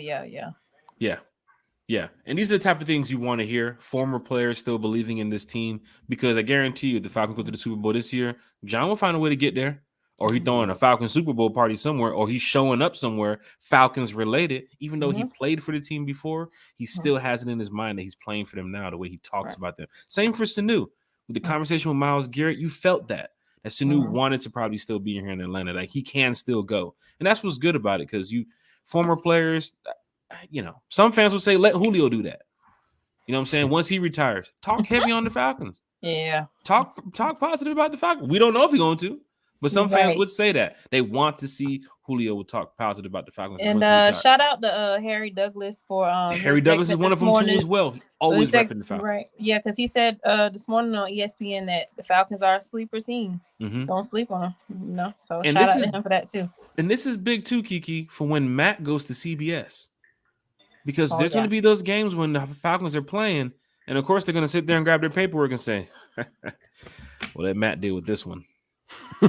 Yeah. And these are the type of things you want to hear. Former players still believing in this team, because I guarantee you, if the Falcons go to the Super Bowl this year, John will find a way to get there. Or he's throwing a Falcons Super Bowl party somewhere, or he's showing up somewhere Falcons related. Even though he played for the team before, he still has it in his mind that he's playing for them now, the way he talks about them. Same for Sanu. With the conversation with Myles Garrett, you felt that Sanu wanted to probably still be here in Atlanta. Like, he can still go. And that's what's good about it, because you former players, you know, some fans will say, let Julio do that. You know what I'm saying? Once he retires, talk heavy on the Falcons. Yeah. Talk positive about the Falcons. We don't know if he's going to. But some fans would say that they want to see Julio would talk positive about the Falcons. And shout out to Harry Douglas for Harry Douglas is one of them too as well. He always repping the Falcons. Right. Yeah, because he said this morning on ESPN that the Falcons are a sleeper team. Don't sleep on them. You know? So shout out to him for that too. And this is big too, Kiki, for when Matt goes to CBS. Because there's going to be those games when the Falcons are playing, and of course they're going to sit there and grab their paperwork and say, well, let Matt deal with this one. I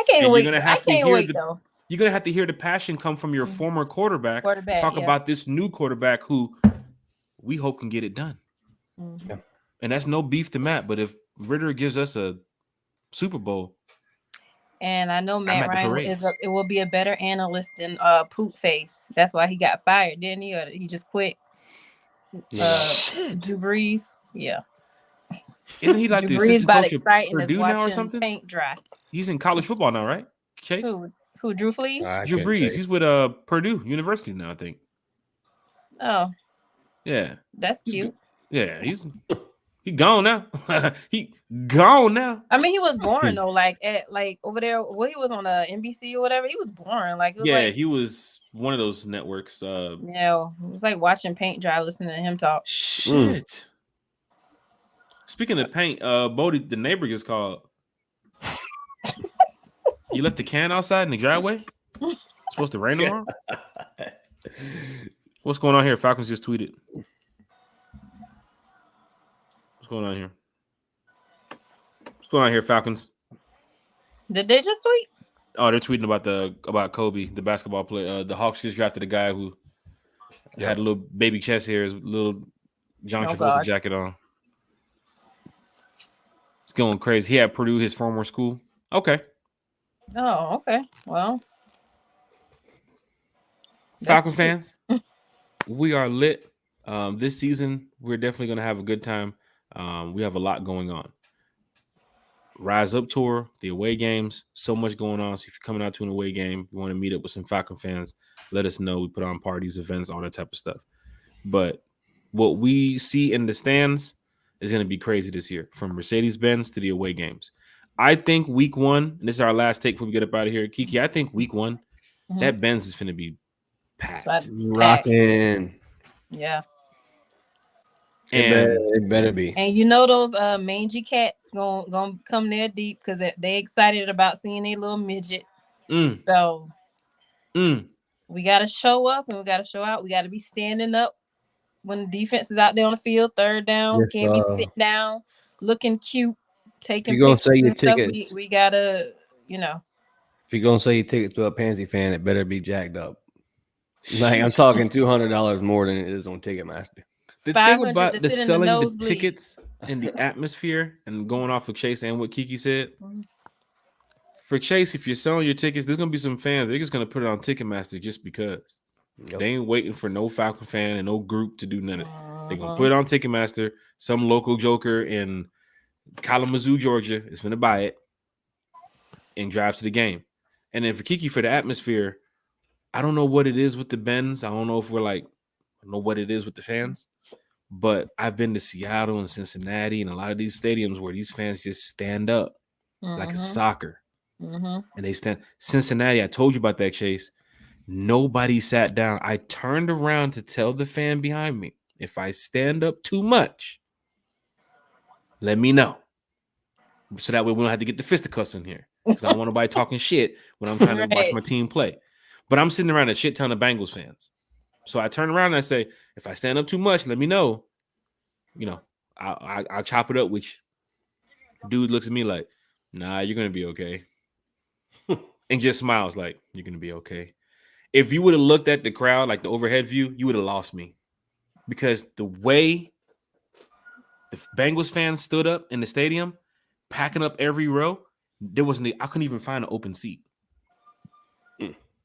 can't wait. I can't wait though. You're gonna have to hear the passion come from your former quarterback. Talk about this new quarterback who we hope can get it done. Mm-hmm. And that's no beef to Matt, but if Ritter gives us a Super Bowl, and I know Matt Ryan it will be a better analyst than Poop Face. That's why he got fired, didn't he? Or he just quit. Drew Brees, yeah. Isn't he like the assistant coach of Purdue now or something? Paint dry. He's in college football now, right? Chase? Who? Drew Flees? Drew Brees. He's with Purdue University now, I think. Oh. Yeah. That's cute. He's gone now. He gone now. I mean, he was boring though. Like over there, he was on NBC or whatever. He was boring. Like he was one of those networks. It was like watching paint dry, listening to him talk. Shit. Speaking of paint, Bodie, the neighbor gets called. You left the can outside in the driveway? It's supposed to rain tomorrow? What's going on here? Falcons just tweeted. What's going on here? What's going on here, Falcons? Did they just tweet? Oh, they're tweeting about Kobe, the basketball player. The Hawks just drafted a guy who had a little baby chest hair, his little John Travolta jacket on. It's going crazy. He had Purdue, his former school. Okay. Oh, okay. Well, Falcon fans, we are lit. This season, we're definitely going to have a good time. We have a lot going on. Rise Up Tour, the away games, so much going on. So if you're coming out to an away game, you want to meet up with some Falcon fans, let us know. We put on parties, events, all that type of stuff. But what we see in the stands is going to be crazy this year, from Mercedes-Benz to the away games. I think week one, and this is our last take before we get up out of here, Kiki, I think week one, that Benz is going to be packed. Rocking. Yeah. And it better be. And you know those mangy cats gonna come there deep because they excited about seeing a little midget. So we gotta show up and we gotta show out. We gotta be standing up when the defense is out there on the field. Third down, can't be sitting down, looking cute, taking. If you're gonna sell your tickets, we gotta, If you're gonna sell your ticket to a Pansy fan, it better be jacked up. Like I'm talking $200 more than it is on Ticketmaster. The thing about the selling the tickets and the atmosphere and going off of Chase and what Kiki said, for Chase, if you're selling your tickets, there's going to be some fans. They're just going to put it on Ticketmaster just because. They ain't waiting for no Falcon fan and no group to do none of it. They're going to put it on Ticketmaster. Some local joker in Kalamazoo, Georgia is going to buy it and drive to the game. And then for Kiki, for the atmosphere, I don't know what it is with the Benz. I don't know if I don't know what it is with the fans. But I've been to Seattle and Cincinnati and a lot of these stadiums where these fans just stand up like a soccer. And they stand. Cincinnati, I told you about that, Chase. Nobody sat down. I turned around to tell the fan behind me, if I stand up too much, let me know. So that way we don't have to get the fisticuffs in here. Because I don't want nobody talking shit when I'm trying to watch my team play. But I'm sitting around a shit ton of Bengals fans. So I turn around and I say, if I stand up too much, let me know. I'll chop it up with you. Dude looks at me like, nah, you're going to be okay. And just smiles like, you're going to be okay. If you would have looked at the crowd, like the overhead view, you would have lost me. Because the way the Bengals fans stood up in the stadium, packing up every row, I couldn't even find an open seat.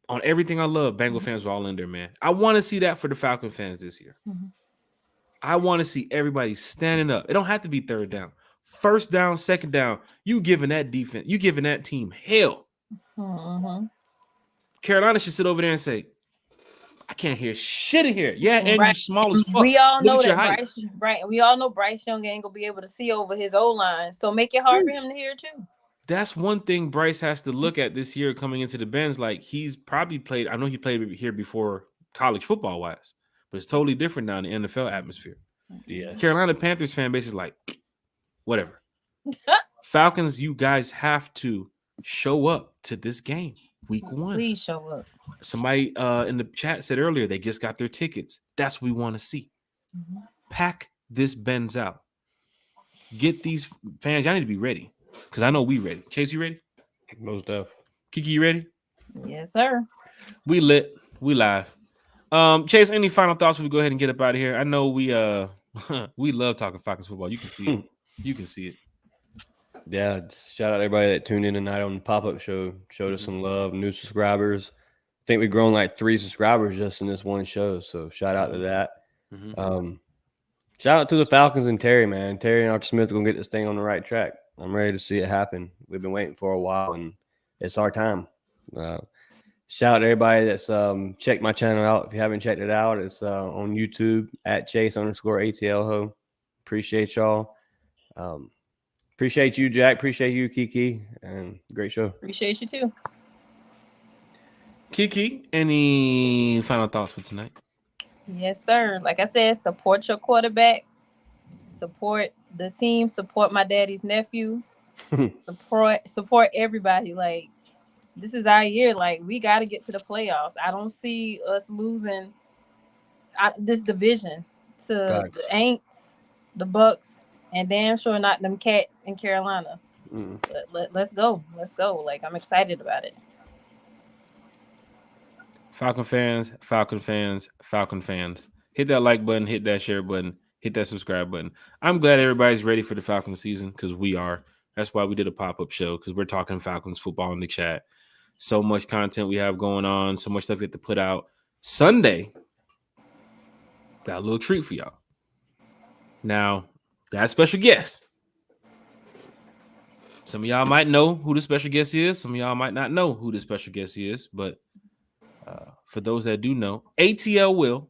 On everything I love, Bengal fans were all in there, man. I want to see that for the Falcon fans this year. I want to see everybody standing up. It don't have to be third down. First down, second down, you giving that defense, you giving that team hell. Carolina should sit over there and say, I can't hear shit in here. Yeah, and you small as fuck. We all know that we all know Bryce Young ain't gonna be able to see over his O-line. So make it hard for him to hear too. That's one thing Bryce has to look at this year coming into the Benz. Like he's probably played. I know he played here before college football wise, but it's totally different now in the NFL atmosphere. Yeah. Carolina Panthers fan base is like, whatever. Falcons, you guys have to show up to this game week one. Please show up. Somebody in the chat said earlier they just got their tickets. That's what we want to see. Pack this Benz out. Get these fans. Y'all need to be ready. Because I know we ready. Chase, you ready? Most stuff. Kiki, you ready? Yes, sir. We lit. We live. Chase, any final thoughts? We go ahead and get up out of here. I know we we love talking Falcons football. You can see it. You can see it. Yeah, shout out everybody that tuned in tonight on the pop-up show. Showed us some love, new subscribers. I think we've grown like 3 subscribers just in this one show. So shout out to that. Shout out to the Falcons and Terry, man. Terry and Arthur Smith are gonna get this thing on the right track. I'm ready to see it happen. We've been waiting for a while, and it's our time. Shout out to everybody that's checked my channel out. If you haven't checked it out, it's on YouTube at Chase_ATLHO. Appreciate y'all. Appreciate you, Jack. Appreciate you, Kiki. And great show. Appreciate you too. Kiki, any final thoughts for tonight? Yes, sir. Like I said, support your quarterback. Support the team. Support my daddy's nephew. Support everybody. Like, this is our year. Like, we got to get to the playoffs. I don't see us losing this division to the Aints, the Bucks, and damn sure not them Cats in Carolina. Let's go. Let's go. Like, I'm excited about it. Falcon fans, hit that like button, hit that share button, hit that subscribe button. I'm glad everybody's ready for the Falcons season because we are. That's why we did a pop-up show, because we're talking Falcons football in the chat. So much content we have going on, so much stuff we have to put out. Sunday, got a little treat for y'all. Now, got a special guest. Some of y'all might know who the special guest is. Some of y'all might not know who the special guest is, but for those that do know, ATL will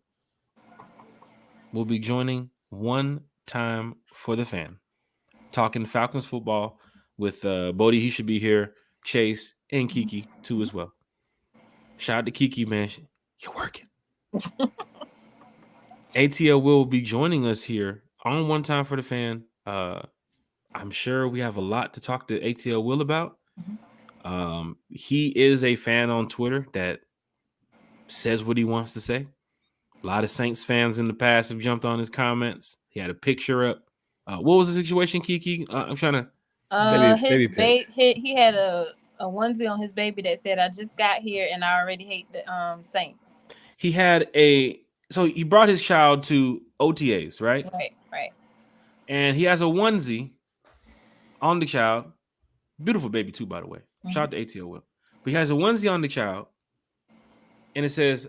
be joining One Time for the Fan, talking Falcons football with Bodie. He should be here, Chase, and Kiki too as well. Shout out to Kiki, man. You're working. ATL will be joining us here on One Time for the Fan. I'm sure we have a lot to talk to ATL Will about. He is a fan on Twitter that says what he wants to say. A lot of Saints fans in the past have jumped on his comments. He had a picture up. What was the situation, Kiki? I'm trying to. He had a onesie on his baby that said, "I just got here and I already hate the Saints." He had so he brought his child to OTAs, right? Right. And he has a onesie on the child. Beautiful baby too, by the way. Shout out to ATL Will. But he has a onesie on the child. And it says,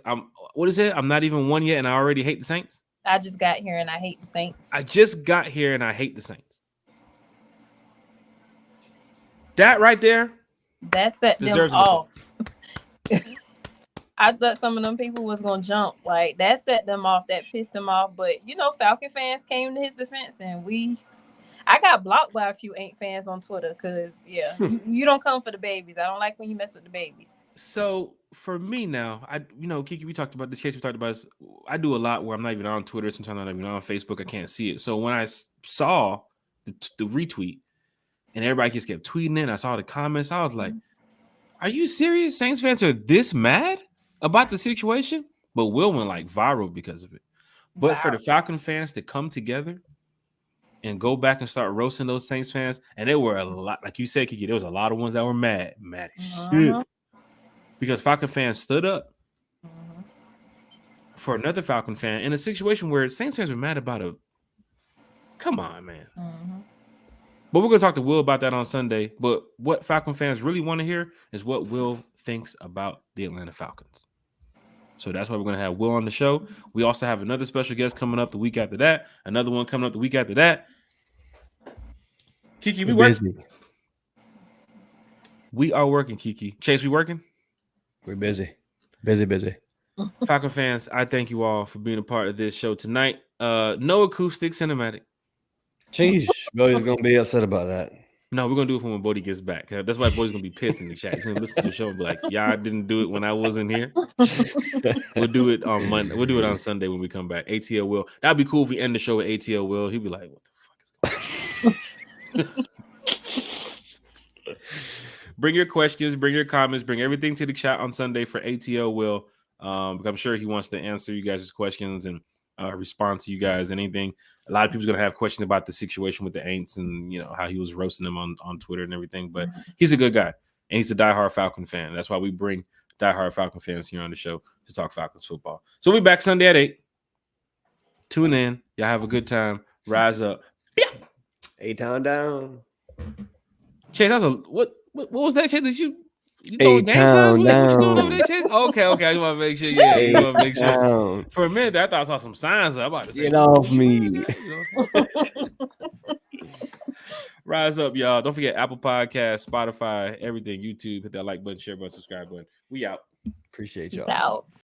what is it? I'm not even one yet and I already hate the Saints? I just got here and I hate the Saints. I just got here and I hate the Saints. That right there. That set them off. I thought some of them people was going to jump. Like, that set them off. That pissed them off. But, Falcon fans came to his defense and I got blocked by a few Ain't fans on Twitter because, you don't come for the babies. I don't like when you mess with the babies. So for me now, Kiki, we talked about this case. We talked about this. I do a lot where I'm not even on Twitter. Sometimes I'm not even on Facebook. I can't see it. So when I saw the retweet and everybody just kept tweeting it, I saw the comments. I was like, "Are you serious? Saints fans are this mad about the situation?" But Will went like viral because of it. But for the Falcon fans to come together and go back and start roasting those Saints fans, and there were a lot, like you said, Kiki, there was a lot of ones that were mad as shit. Because Falcon fans stood up for another Falcon fan in a situation where Saints fans were mad about come on, man. But we're going to talk to Will about that on Sunday. But what Falcon fans really want to hear is what Will thinks about the Atlanta Falcons. So that's why we're going to have Will on the show. We also have another special guest coming up the week after that. Another one coming up the week after that. Kiki, we working? We are working, Kiki. Chase, we working? We're busy. Busy. Falcon fans, I thank you all for being a part of this show tonight. No acoustic cinematic. Jeez, Bodie's going to be upset about that. No, we're going to do it when Bodie gets back. That's why Bodie's going to be pissed in the chat. He's going to listen to the show and be like, y'all didn't do it when I wasn't here. We'll do it on Monday. We'll do it on Sunday when we come back. ATL Will. That'd be cool if we end the show with ATL Will. He'd be like, what the fuck is going on? Bring your questions, bring your comments, bring everything to the chat on Sunday for ATL Will. Because I'm sure he wants to answer you guys' questions and respond to you guys. Anything. A lot of people's gonna have questions about the situation with the Aints and how he was roasting them on Twitter and everything. But he's a good guy and he's a diehard Falcon fan. That's why we bring diehard Falcon fans here on the show to talk Falcons football. So we back Sunday at 8. Tune in. Y'all have a good time. Rise up. A-Town down. Chase, that's what was that, Chase? Did you throw gang signs? What you doing over there, Chase? Okay. I just want to make sure. Yeah, you want to make sure. For a minute, I thought I saw some signs. I'm about to say, get off me. You know what I'm saying? Rise up, y'all. Don't forget Apple Podcasts, Spotify, everything, YouTube. Hit that like button, share button, subscribe button. We out. Appreciate y'all. Out.